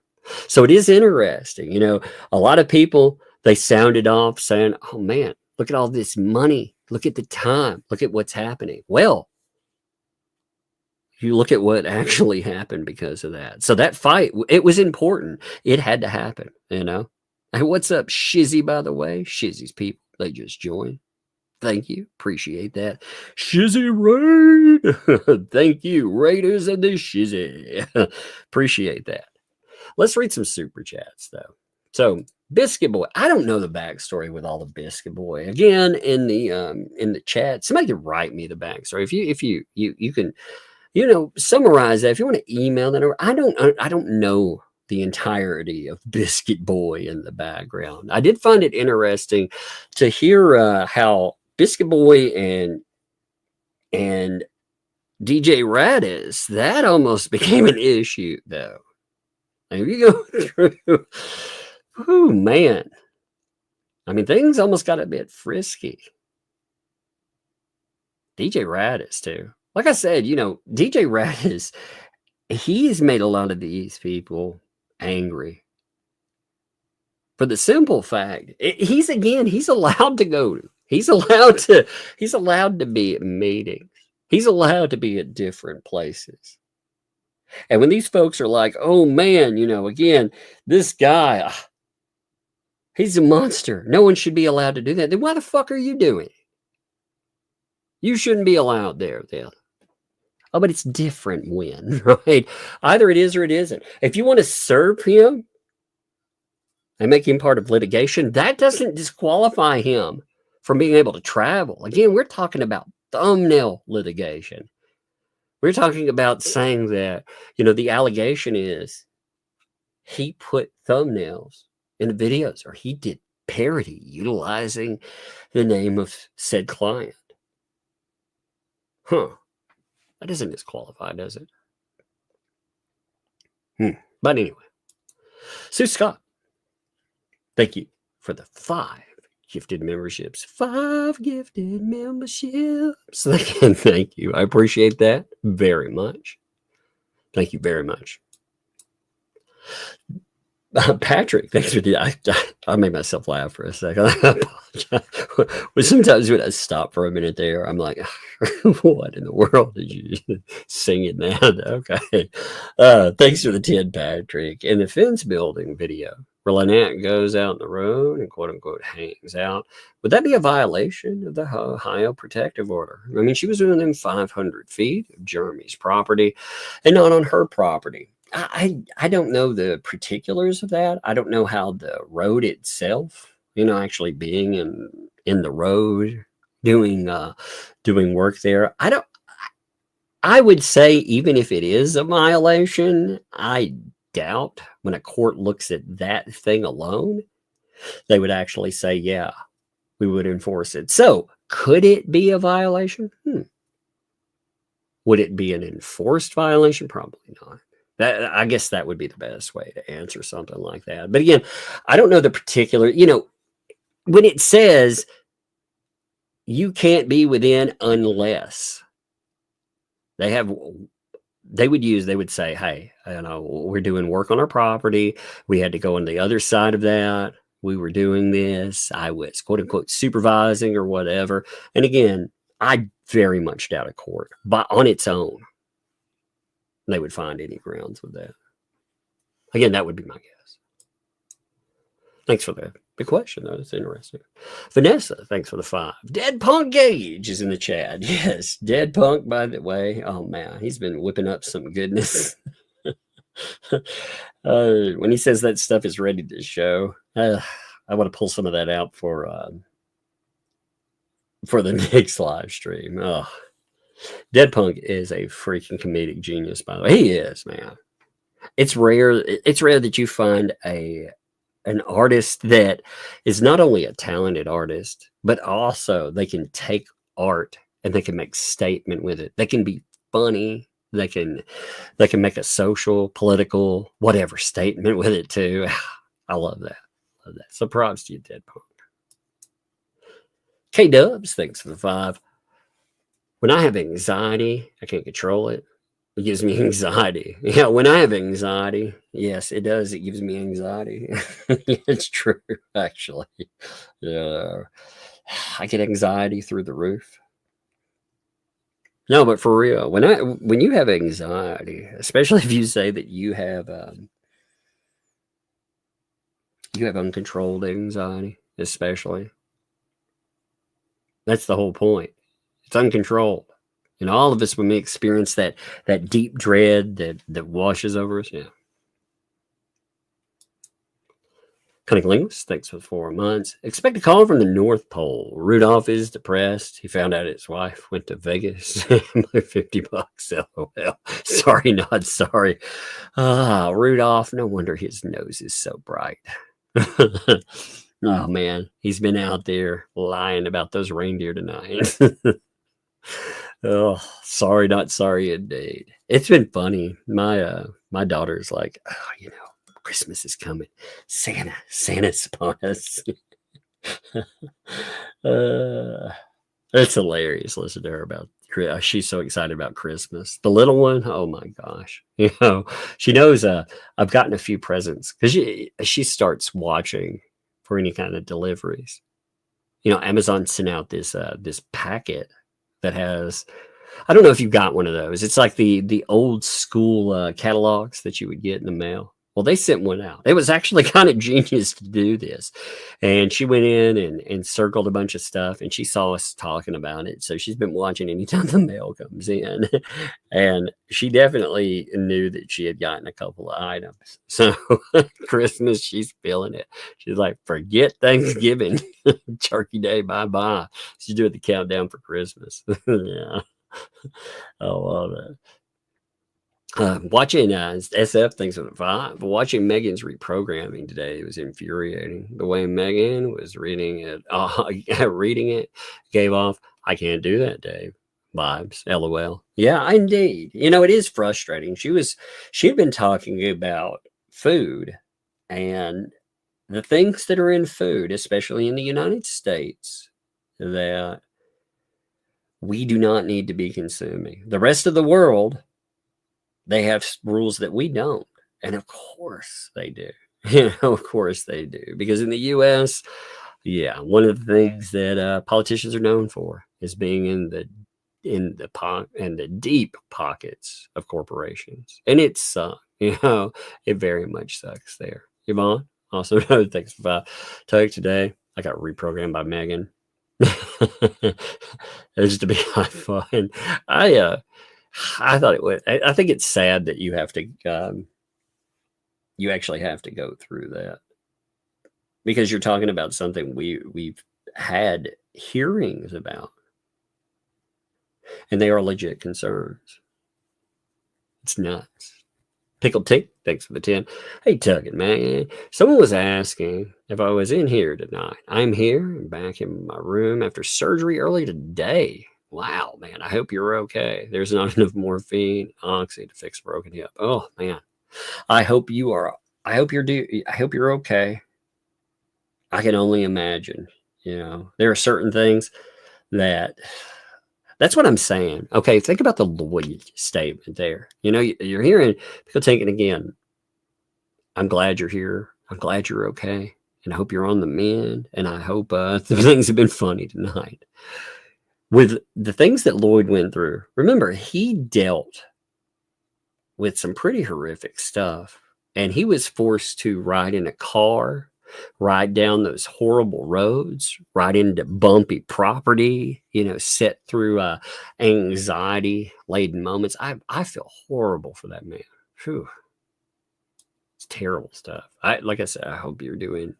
So it is interesting. You know, a lot of people, they sounded off saying, oh man, look at all this money, look at the time, look at what's happening. Well, you look at what actually happened because of that. So that fight, it was important. It had to happen, you know. Hey, what's up, Shizzy, by the way? Shizzy's people, they just joined. Thank you. Appreciate that. Shizzy Raid. Thank you, Raiders and the Shizzy. Appreciate that. Let's read some super chats, though. So, Biscuit Boy. I don't know the backstory with all the Biscuit Boy. Again, in the chat, somebody can write me the backstory. If you can, you know, summarize that. If you want to email that over, I don't know the entirety of Biscuit Boy in the background. I did find it interesting to hear how Biscuit Boy and DJ Rattis, that almost became an issue, though. Like, if you go through, oh man, I mean, things almost got a bit frisky. DJ Rattis too. Like I said, DJ Rattis, he's made a lot of these people angry. For the simple fact, he's allowed to go. He's allowed to be at meetings. He's allowed to be at different places. And when these folks are like, oh man, again, this guy, he's a monster. No one should be allowed to do that. Then why the fuck are you doing it? You shouldn't be allowed there then. Oh, but it's different when, right? Either it is or it isn't. If you want to serve him and make him part of litigation, that doesn't disqualify him from being able to travel. Again, we're talking about thumbnail litigation. We're talking about saying that, the allegation is he put thumbnails in the videos, or he did parody utilizing the name of said client. Huh. That doesn't disqualify, does it? But anyway, Sue Scott, thank you for the 5 gifted memberships. 5 gifted memberships. Thank you. I appreciate that very much. Thank you very much. Patrick, thanks for I made myself laugh for a second. I apologize. But sometimes when I stop for a minute there, I'm like, what in the world did you sing it now? Okay. Thanks for the 10, Patrick. In the fence building video, where Lynette goes out in the road and quote unquote hangs out, would that be a violation of the Ohio protective order? I mean, she was within 500 feet of Jeremy's property and not on her property. I don't know the particulars of that. I don't know how the road itself, actually being in the road, doing work there. I would say even if it is a violation, I doubt when a court looks at that thing alone, they would actually say, yeah, we would enforce it. So could it be a violation? Would it be an enforced violation? Probably not. I guess that would be the best way to answer something like that. But again, I don't know the particular, when it says you can't be within unless they would say, hey, we're doing work on our property. We had to go on the other side of that. We were doing this. I was quote unquote supervising or whatever. And again, I very much doubt a court, but on its own, they would find any grounds with that. Again, that would be my guess. Thanks for the question, though. It's interesting. Vanessa, thanks for the 5. Dead Punk Gage is in the chat. Yes, Dead Punk, by the way. Oh, man, he's been whipping up some goodness. When he says that stuff is ready to show, I want to pull some of that out for the next live stream. Oh. Dead Punk is a freaking comedic genius, by the way. He is, man. It's rare that you find an artist that is not only a talented artist, but also they can take art and they can make statement with it. They can be funny. They can make a social, political, whatever statement with it too. I love that. So props to you, Dead Punk. K-Dubs, thanks for the 5. When I have anxiety, I can't control it. It gives me anxiety. Yeah, when I have anxiety, yes, it does. It gives me anxiety. It's true, actually. Yeah, I get anxiety through the roof. No, but for real, when you have anxiety, especially if you say that you have uncontrolled anxiety, especially, that's the whole point. It's uncontrolled. All of us, when we experience that deep dread that washes over us, yeah. Cunning Linguist, thanks for the 4 months. Expect a call from the North Pole. Rudolph is depressed. He found out his wife went to Vegas. $50. LOL. Sorry, not sorry. Rudolph, no wonder his nose is so bright. Oh, man. He's been out there lying about those reindeer tonight. Oh, sorry, not sorry indeed. It's been funny. My daughter's like, Christmas is coming. Santa's upon us. It's hilarious. Listen to her about she's so excited about Christmas. The little one, oh my gosh. You know, she knows I've gotten a few presents because she starts watching for any kind of deliveries. You know, Amazon sent out this packet that has, I don't know if you've got one of those. It's like the old school catalogs that you would get in the mail. Well, they sent one out. It was actually kind of genius to do this. And she went in and circled a bunch of stuff, and she saw us talking about it. So she's been watching anytime the mail comes in. And she definitely knew that she had gotten a couple of items. So Christmas, she's feeling it. She's like, forget Thanksgiving. Turkey Day, bye-bye. She's doing the countdown for Christmas. Yeah. I love it. Watching SF thinks of the vibe. Watching Megan's reprogramming today was infuriating. The way Megan was reading it gave off, I can't do that, Dave. Vibes, LOL. Yeah, indeed. You know, it is frustrating. She'd been talking about food and the things that are in food, especially in the United States, that we do not need to be consuming. The rest of the world, they have rules that we don't. And of course they do. You know, of course they do. Because in the U.S., yeah, one of the things that politicians are known for is being in the deep pockets of corporations. And it sucks. You know, it very much sucks there. Yvonne, also, thanks for talking today. I got reprogrammed by Megan. Just to be fun. I thought it would. I think it's sad that you have to, you actually have to go through that because you're talking about something we've had hearings about, and they are legit concerns. It's nuts. Pickle Tink, thanks for the 10. Hey, Tuggin, man. Someone was asking if I was in here tonight. I'm here and back in my room after surgery early today. Wow, man. I hope you're okay. There's not enough morphine, oxy to fix a broken hip. Oh, man. I hope you're okay. I can only imagine, you know, there are certain things that's what I'm saying. Okay, think about the Lloyd statement there. You know, you're hearing people thinking again, I'm glad you're here. I'm glad you're okay. And I hope you're on the mend. And I hope the things have been funny tonight. With the things that Lloyd went through, remember, he dealt with some pretty horrific stuff. And he was forced to ride in a car, ride down those horrible roads, ride into bumpy property, you know, sit through anxiety-laden moments. I feel horrible for that man. Whew. It's terrible stuff. Like I said, I hope you're doing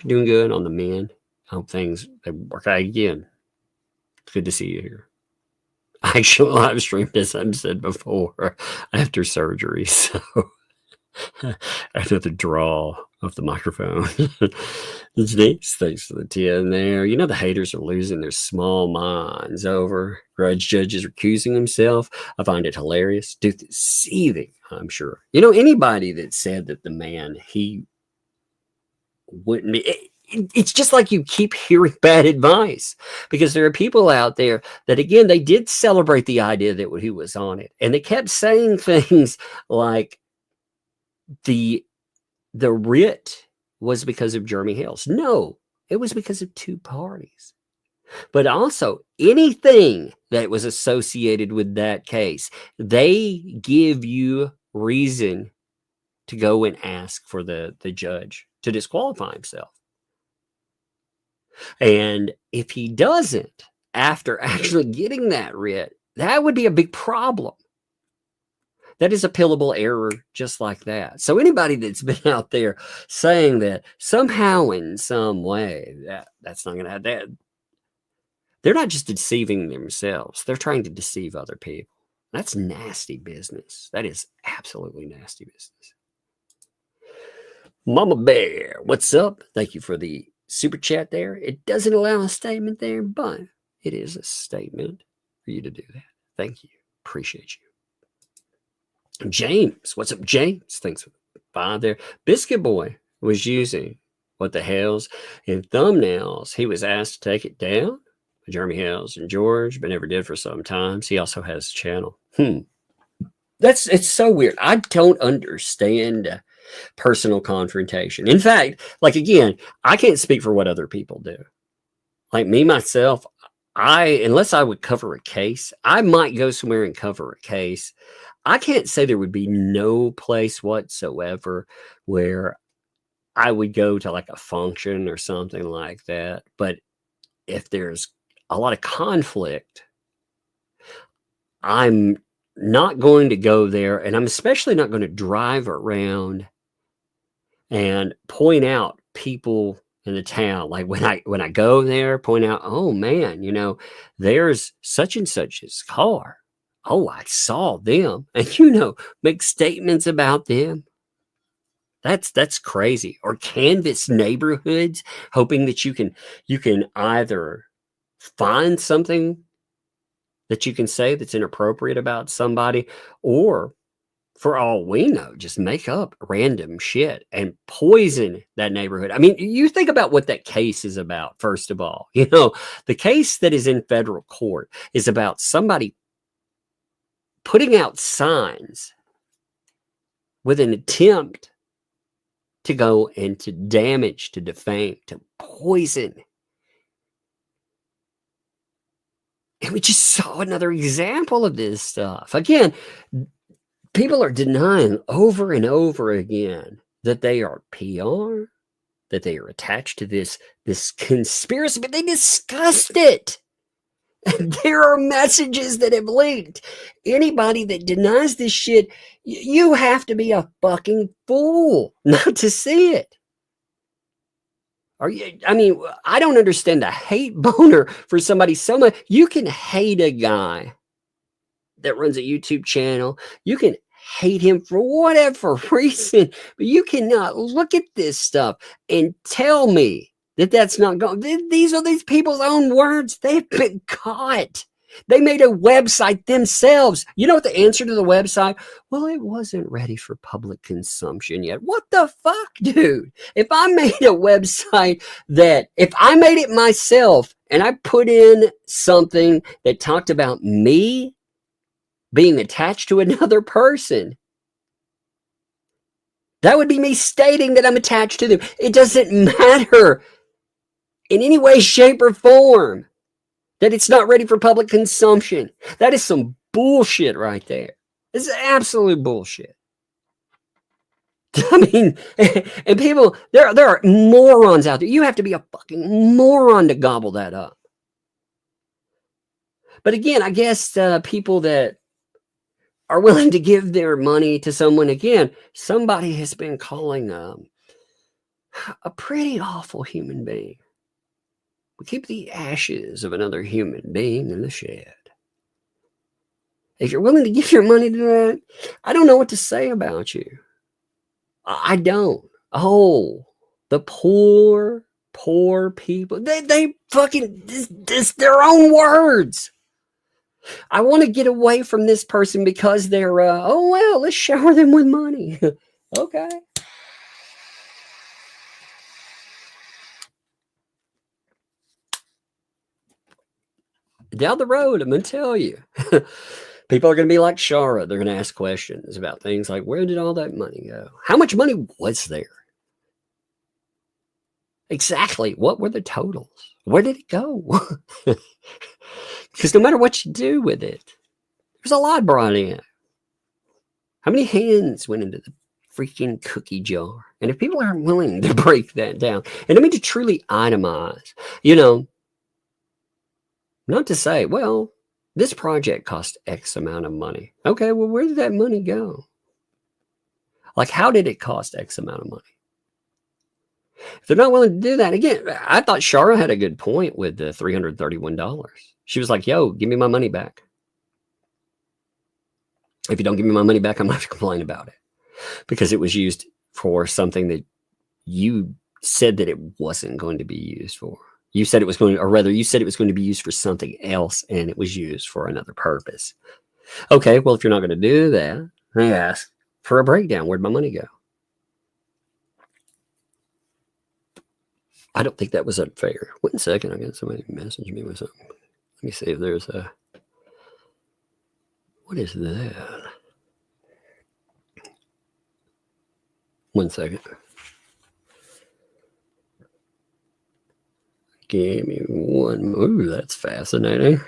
good on the mend. I hope things work out again. Good to see you here. I actually live streamed, as I've said before, after surgery. So another draw of the microphone. It's nice. Thanks for the 10 there. You know, the haters are losing their small minds over Grudge Judge is recusing himself. I find it hilarious. Dude, seething, I'm sure. You know, anybody that said that the man, he wouldn't be... It's just like you keep hearing bad advice because there are people out there that, again, they did celebrate the idea that he was on it. And they kept saying things like the writ was because of Jeremy Hales. No, it was because of two parties. But also anything that was associated with that case, they give you reason to go and ask for the judge to disqualify himself. And if he doesn't, after actually getting that writ, that would be a big problem. That is appealable error just like that. So anybody that's been out there saying that somehow in some way that's not going to have that, they're not just deceiving themselves. They're trying to deceive other people. That's nasty business. That is absolutely nasty business. Mama Bear, what's up? Thank you for the super chat there. It doesn't allow a statement there, but it is a statement for you to do that. Thank you. Appreciate you. James, what's up, James? Thanks for the 5 there. Biscuit Boy was using what the hales and thumbnails. He was asked to take it down. Jeremy Hales and George, but never did for some times. He also has a channel. It's so weird. I don't understand personal confrontation. In fact, like, again, I can't speak for what other people do. Like me, myself, unless I would cover a case, I might go somewhere and cover a case. I can't say there would be no place whatsoever where I would go to like a function or something like that. But if there's a lot of conflict, I'm not going to go there, and I'm especially not going to drive around and point out people in the town. Like when I go there, point out, oh man, there's such and such's car. Oh, I saw them, and make statements about them. That's crazy. Or canvass neighborhoods, hoping that you can either find something that you can say that's inappropriate about somebody, or for all we know, just make up random shit and poison that neighborhood. I mean, you think about what that case is about, first of all. The case that is in federal court is about somebody putting out signs with an attempt to go and to damage, to defame, to poison. And we just saw another example of this stuff. Again, people are denying over and over again that they are PR, that they are attached to this conspiracy, but they discussed it. And there are messages that have leaked. Anybody that denies this shit, you have to be a fucking fool not to see it. I don't understand the hate boner for somebody so much. You can hate a guy that runs a YouTube channel. You can hate him for whatever reason, but you cannot look at this stuff and tell me that that's not going. These are these people's own words. They've been caught. They made a website themselves. You know what the answer to the website? Well, it wasn't ready for public consumption yet. What the fuck, dude? If I made a website if I made it myself and I put in something that talked about me being attached to another person, that would be me stating that I'm attached to them. It doesn't matter in any way, shape, or form that it's not ready for public consumption. That is some bullshit right there. This is absolute bullshit. I mean, and people, there are morons out there. You have to be a fucking moron to gobble that up. But again, I guess people that are willing to give their money to someone, again, somebody has been calling a pretty awful human being. We keep the ashes of another human being in the shed. If you're willing to give your money to that, I don't know what to say about you. I don't. Oh, the poor people. They fucking, this their own words. I want to get away from this person because they're, let's shower them with money. Okay. Down the road, I'm going to tell you. People are going to be like Shara. They're going to ask questions about things like, where did all that money go? How much money was there? Exactly. What were the totals? Where did it go? Because no matter what you do with it, there's a lot brought in. How many hands went into the freaking cookie jar? And if people aren't willing to break that down, and I mean to truly itemize, not to say, well, this project cost X amount of money. Okay, well, where did that money go? Like, how did it cost X amount of money? If they're not willing to do that, again, I thought Shara had a good point with the $331. She was like, yo, give me my money back. If you don't give me my money back, I'm going to have to complain about it. Because it was used for something that you said that it wasn't going to be used for. You said it was going to, or rather, you said it was going to be used for something else, and it was used for another purpose. Okay, well, if you're not going to do that, I ask for a breakdown. Where'd my money go? I don't think that was unfair. One second, I got somebody message me with something. Let me see if there's a. What is that? One second. Give me one. Ooh, that's fascinating.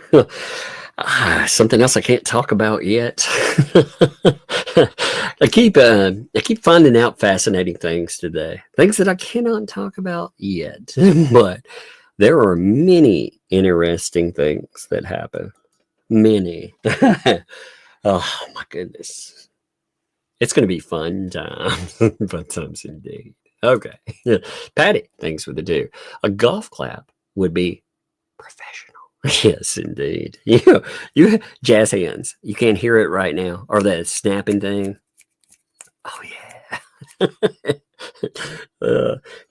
Something else I can't talk about yet. I keep finding out fascinating things today. Things that I cannot talk about yet. But there are many interesting things that happen. Many. Oh my goodness. It's going to be fun times. Fun times indeed. Okay. Patty, thanks for the do. A golf clap would be professional. Yes, indeed. You jazz hands. You can't hear it right now. Or that snapping thing. Oh, yeah.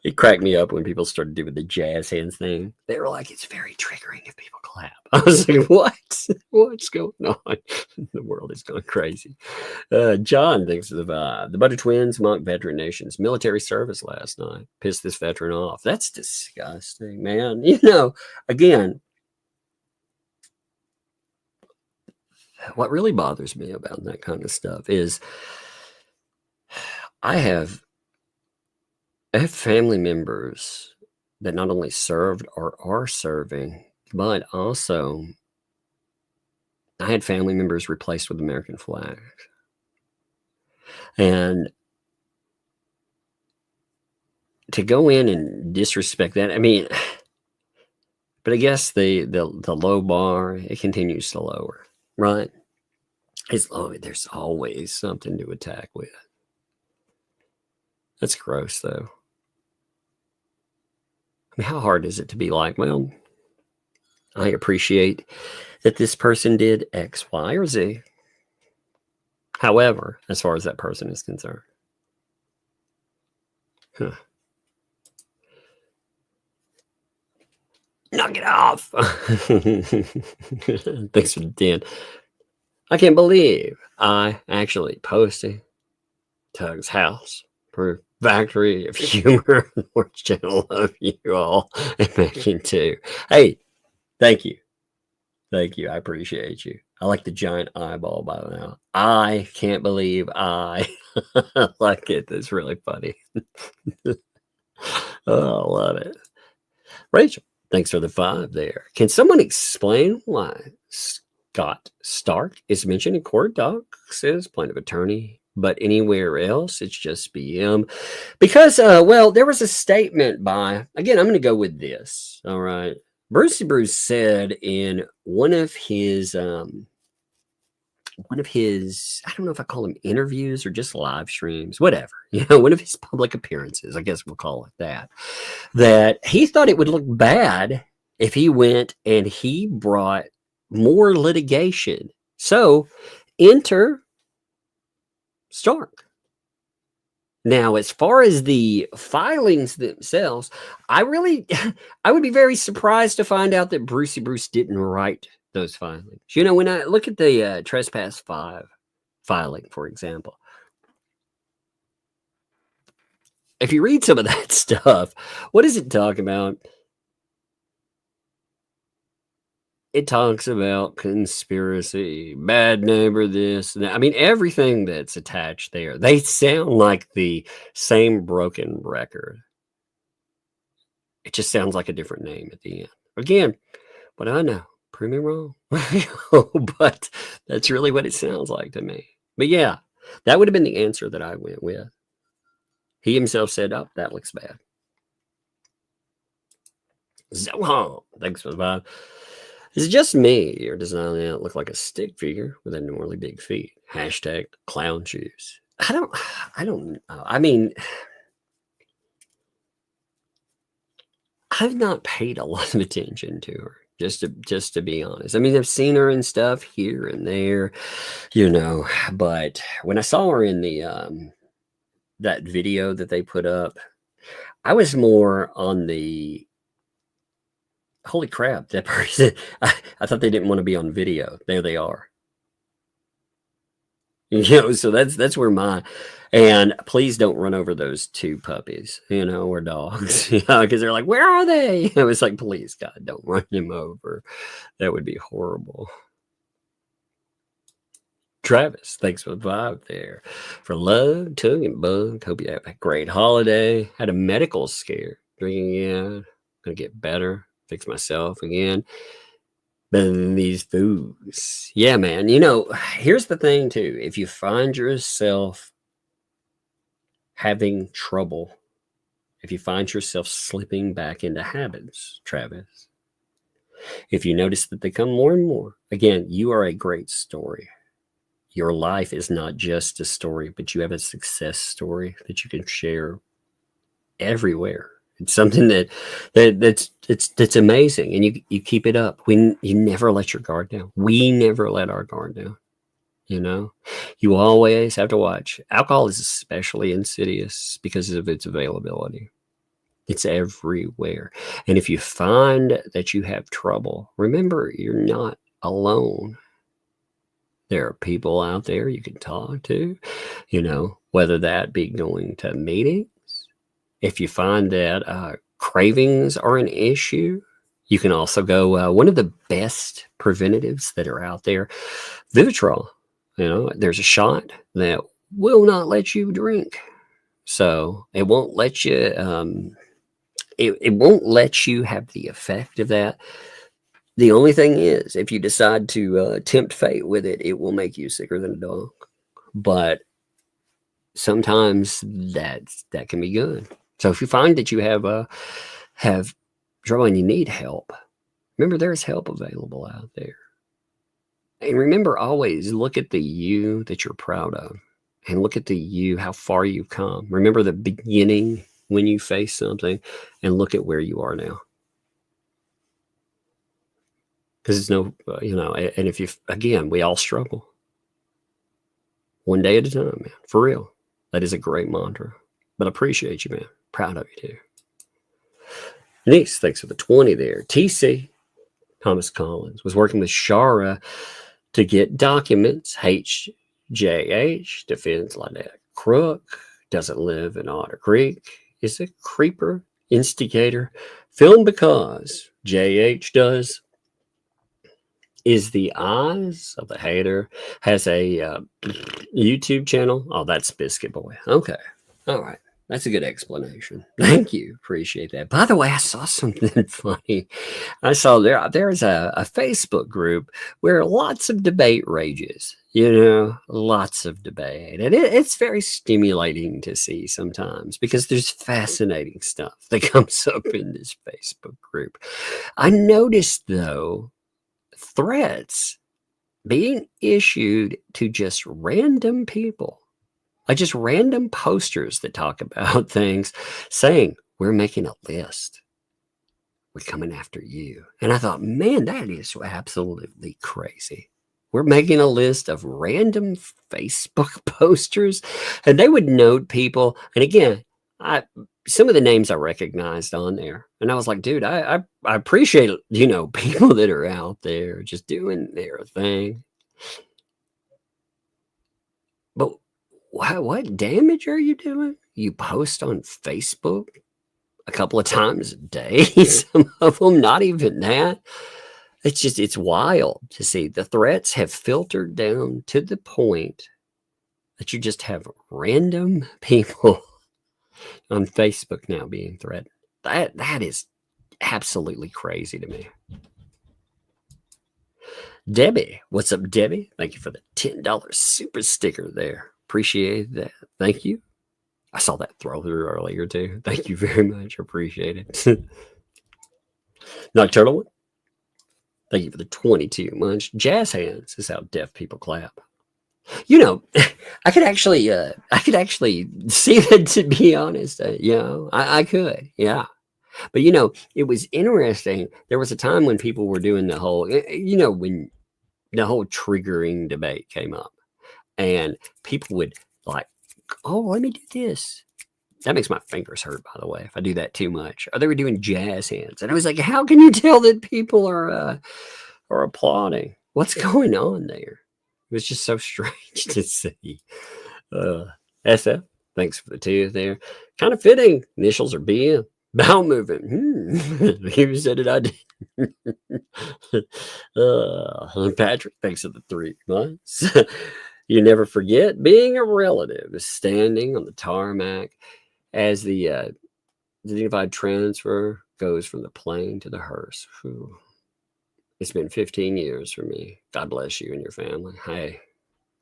It cracked me up when people started doing the jazz hands thing. They were like, it's very triggering if people clap. I was like, what? What's going on? The world is going crazy. John thinks of the vibe. The Butter Twins mock veteran nations. Military service last night. Pissed this veteran off. That's disgusting, man. Again, what really bothers me about that kind of stuff is I have family members that not only served or are serving, but also I had family members replaced with American flags. And to go in and disrespect that, I mean, but I guess the low bar, it continues to lower, right? There's always something to attack with. That's gross, though. I mean, how hard is it to be like, well, I appreciate that this person did X, Y, or Z. However, as far as that person is concerned. Knock it off. Thanks for the 10. I can't believe I actually posted Tug's house for Factory of Humor. Orange Channel. Love you all. And Megan too. Hey, thank you. Thank you. I appreciate you. I like the giant eyeball by now. I can't believe I like it. That's really funny. Oh, I love it. Rachel, thanks for the 5 there. Can someone explain why Scott Stark is mentioned in court docs as plaintiff attorney, but anywhere else it's just BM? Because, well, there was a statement by, again, I'm going to go with this. All right. Brucey Bruce said in one of his, I don't know if I call them interviews or just live streams, whatever, one of his public appearances, I guess we'll call it that he thought it would look bad if he went and he brought more litigation. So enter Stark. Now, as far as the filings themselves, I would be very surprised to find out that Brucey Bruce didn't write those filings. When I look at the Trespass 5 filing, for example, if you read some of that stuff, what does it talk about? It talks about conspiracy, bad neighbor, this, and that. I mean, everything that's attached there, they sound like the same broken record. It just sounds like a different name at the end. Again, but I know, prove me wrong. But that's really what it sounds like to me. But yeah, that would have been the answer that I went with. He himself said, oh, that looks bad. Zohan, thanks for the vibe. Is it just me, or does that look like a stick figure with abnormally big feet? Hashtag clown shoes. I don't know. I mean, I've not paid a lot of attention to her, just to be honest. I mean, I've seen her and stuff here and there, but when I saw her in the that video that they put up, I was more on the holy crap, that person. I thought they didn't want to be on video. There they are. So that's where And please don't run over those 2 puppies, or dogs, because they're like, where are they? I was like, please, God, don't run them over. That would be horrible. Travis, thanks for the vibe there. For love, tug, and bug. Hope you have a great holiday. Had a medical scare. Drinking again. Gonna get better. Fix myself again. Better than these foods. Yeah, man. Here's the thing, too. If you find yourself having trouble, if you find yourself slipping back into habits, Travis, if you notice that they come more and more, again, you are a great story. Your life is not just a story, but you have a success story that you can share everywhere. It's something that's amazing, and you keep it up. You never let your guard down. We never let our guard down. You always have to watch. Alcohol is especially insidious because of its availability. It's everywhere. And if you find that you have trouble, remember, you're not alone. There are people out there you can talk to, whether that be going to meetings. If you find that cravings are an issue, you can also go, one of the best preventatives that are out there, Vivitrol. There's a shot that will not let you drink. So it won't let you, it won't let you have the effect of that. The only thing is, if you decide to tempt fate with it, it will make you sicker than a dog. But sometimes that can be good. So if you find that you have trouble and you need help, remember there's help available out there. And remember, always look at the you that you're proud of, and look at the you, how far you've come. Remember the beginning when you face something, and look at where you are now. Because it's and if you, again, we all struggle. One day at a time, man. For real. That is a great mantra. But I appreciate you, man. Proud of you, too. Nice. Thanks for the 20 there. TC, Thomas Collins, was working with Shara to get documents. HJH, defends like that crook, doesn't live in Otter Creek, is a creeper, instigator, filmed because JH does, is the eyes of the hater, has a YouTube channel. Oh, that's Biscuit Boy. Okay. All right. That's a good explanation. Thank you. Appreciate that. By the way, I saw something funny. I saw there's a Facebook group where lots of debate rages, lots of debate. And it's very stimulating to see sometimes because there's fascinating stuff that comes up in this Facebook group. I noticed, though, threats being issued to just random people. Like just random posters that talk about things saying, we're making a list. We're coming after you. And I thought, man, that is absolutely crazy. We're making a list of random Facebook posters. And they would note people. And again, some of the names I recognized on there. And I was like, dude, I appreciate, people that are out there just doing their thing. But what damage are you doing? You post on Facebook a couple of times a day, some of them, not even that. It's wild to see. The threats have filtered down to the point that you just have random people on Facebook now being threatened. That is absolutely crazy to me. Debbie, what's up, Debbie? Thank you for the $10 super sticker there. Appreciate that. Thank you. I saw that throw through earlier too. Thank you very much. Appreciate it. Nocturnal one. Thank you for the 22 months. Jazz hands is how deaf people clap. I could actually see that, to be honest. I could, yeah. But it was interesting. There was a time when people were doing the whole, when the whole triggering debate came up. And people would like, oh, let me do this. That makes my fingers hurt, by the way, if I do that too much. Or they were doing jazz hands. And I was like, how can you tell that people are applauding? What's going on there? It was just so strange to see. SF, thanks for the 2 there. Kind of fitting. Initials are BM. Bowel movement. You said it, I did. Patrick, thanks for the 3 months. You never forget being a relative, standing on the tarmac as the dignified transfer goes from the plane to the hearse. Whew. It's been 15 years for me. God bless you and your family. Hey,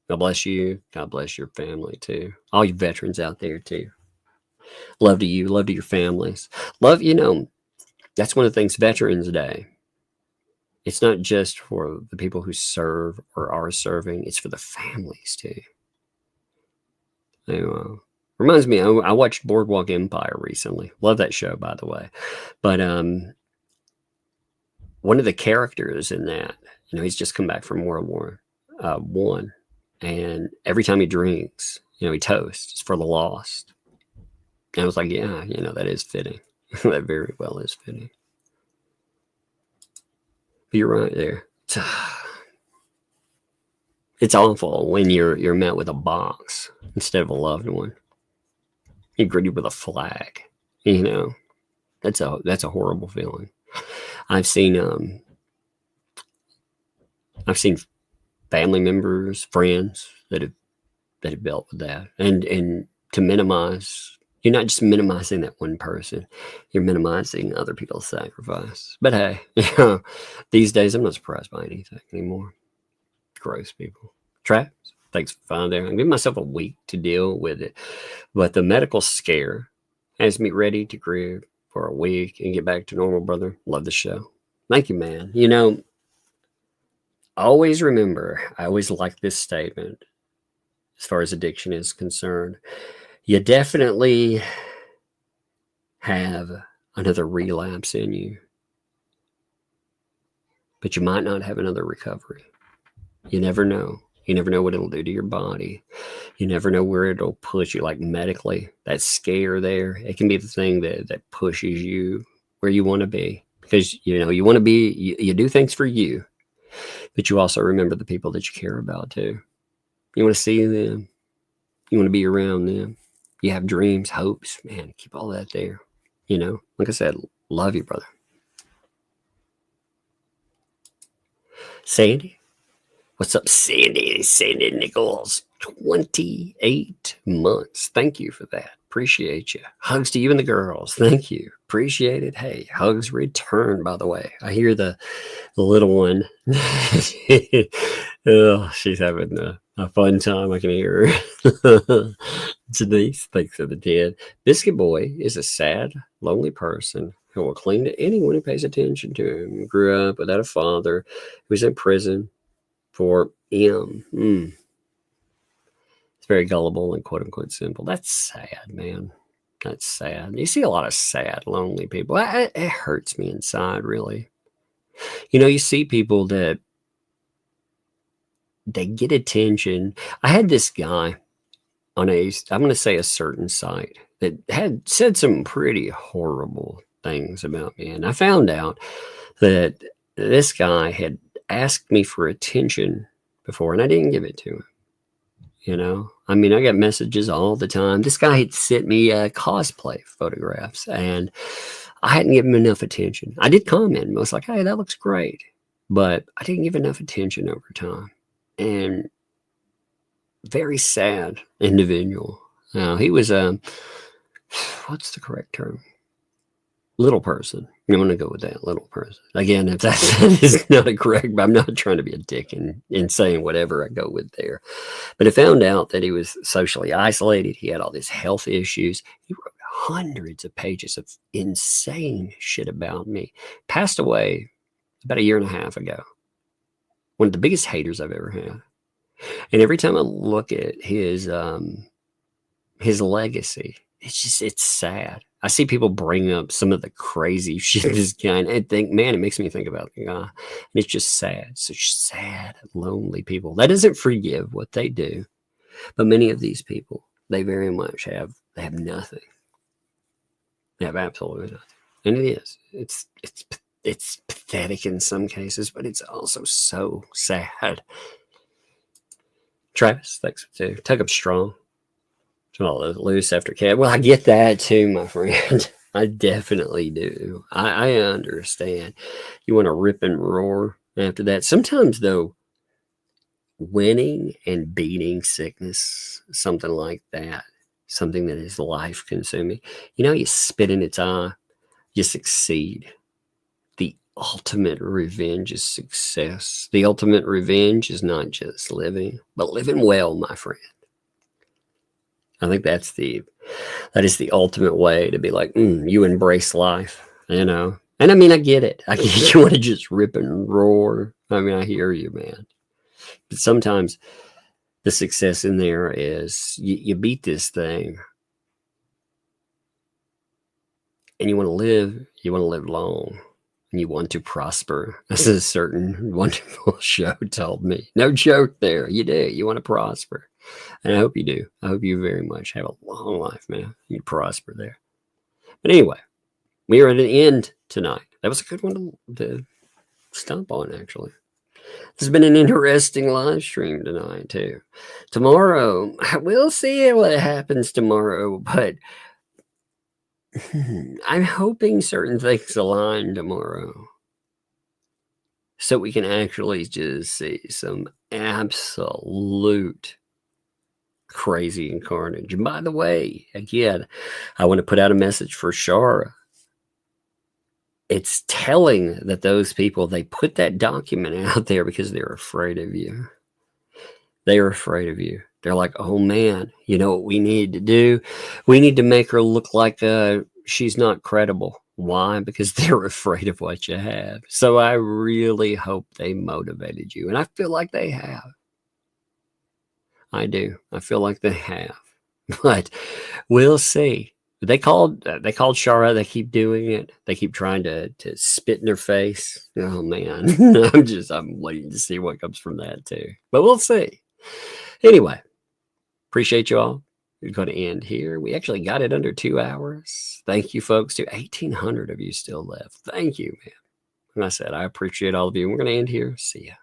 God bless you. God bless your family too. All you veterans out there too. Love to you. Love to your families. Love, that's one of the things, Veterans Day. It's not just for the people who serve or are serving. It's for the families too. Reminds me, I watched Boardwalk Empire recently. Love that show, by the way. But one of the characters in that, he's just come back from World War One, and every time he drinks, he toasts for the lost. And I was like, yeah, that is fitting. That very well is fitting. But you're right there. It's awful when you're met with a box instead of a loved one. You're greeted with a flag. That's a horrible feeling. I've seen family members, friends that have dealt with that, and to minimize, you're not just minimizing that one person, you're minimizing other people's sacrifice. But hey, these days I'm not surprised by anything anymore. Gross people. Traps, thanks for finding there. I'm giving myself a week to deal with it, but the medical scare has me ready to grieve for a week and get back to normal, brother. Love the show. Thank you, man. Always remember, I always like this statement as far as addiction is concerned. You definitely have another relapse in you, but you might not have another recovery. You never know. You never know what it'll do to your body. You never know where it'll push you, like medically. That scare there, it can be the thing that pushes you where you want to be. Because, you want to be, you do things for you, but you also remember the people that you care about too. You want to see them. You want to be around them. You have dreams, hopes. Man, keep all that there. Like I said, love you, brother. Sandy. What's up, Sandy? Sandy Nichols, 28 months. Thank you for that. Appreciate you. Hugs to you and the girls. Thank you. Appreciate it. Hey, hugs return, by the way. I hear the little one. Oh, she's having a fun time. I can hear her. Denise, thanks for the 10. Biscuit Boy is a sad, lonely person who will cling to anyone who pays attention to him. Grew up without a father, who was in prison for him. It's very gullible and quote unquote simple. That's sad, man. That's sad. You see a lot of sad, lonely people. It hurts me inside, really. You see people that they get attention. I had this guy on I'm going to say a certain site that had said some pretty horrible things about me. And I found out that this guy had asked me for attention before, and I didn't give it to him. I got messages all the time. This guy had sent me cosplay photographs, and I hadn't given him enough attention. I did comment. I was like, hey, that looks great. But I didn't give enough attention over time. And very sad individual. Now, he was what's the correct term? Little person. I'm going to go with that, little person. Again, if that is not a correct, but I'm not trying to be a dick in saying whatever I go with there. But I found out that he was socially isolated. He had all these health issues. He wrote hundreds of pages of insane shit about me. Passed away about 1.5 years ago. One of the biggest haters I've ever had. And every time I look at his legacy, it's sad. I see people bring up some of the crazy shit this guy, and I think, man, it makes me think about the guy. And it's just sad. Such sad, lonely people. That doesn't forgive what they do. But many of these people, they very much have nothing. They have absolutely nothing. And it is. It's pathetic in some cases, but it's also so sad. Travis, thanks too. Tug up strong. All loose after cat. Well, I get that too, my friend. I definitely do. I understand. You want to rip and roar after that. Sometimes, though, winning and beating sickness, something like that, something that is life consuming, you spit in its eye, you succeed. The ultimate revenge is success. The ultimate revenge is not just living, but living well, my friend. I think that is the ultimate way to be like, you embrace life, And I mean, I get it. I get you want to just rip and roar. I mean, I hear you, man. But sometimes the success in there is you beat this thing and you want to live long. And you want to prosper, as a certain wonderful show told me. No joke there. You do. You want to prosper. And I hope you do. I hope you very much have a long life, man. You prosper there. But anyway, we are at an end tonight. That was a good one to stomp on, actually. This has been an interesting live stream tonight, too. Tomorrow, we'll see what happens tomorrow, but I'm hoping certain things align tomorrow so we can actually just see some absolute crazy and carnage. And by the way, again, I want to put out a message for Shara. It's telling that those people, they put that document out there because they're afraid of you. They are afraid of you. They're like, oh man, you know what we need to do? We need to make her look like she's not credible. Why? Because they're afraid of what you have. So I really hope they motivated you. And I feel like they have. I do. I feel like they have. But we'll see. They called Shara. They keep doing it. They keep trying to spit in her face. Oh man. I'm waiting to see what comes from that too. But we'll see. Anyway, appreciate you all. We're going to end here. We actually got it under 2 hours. Thank you, folks. To 1,800 of you still left. Thank you, man. Like I said, I appreciate all of you. We're going to end here. See ya.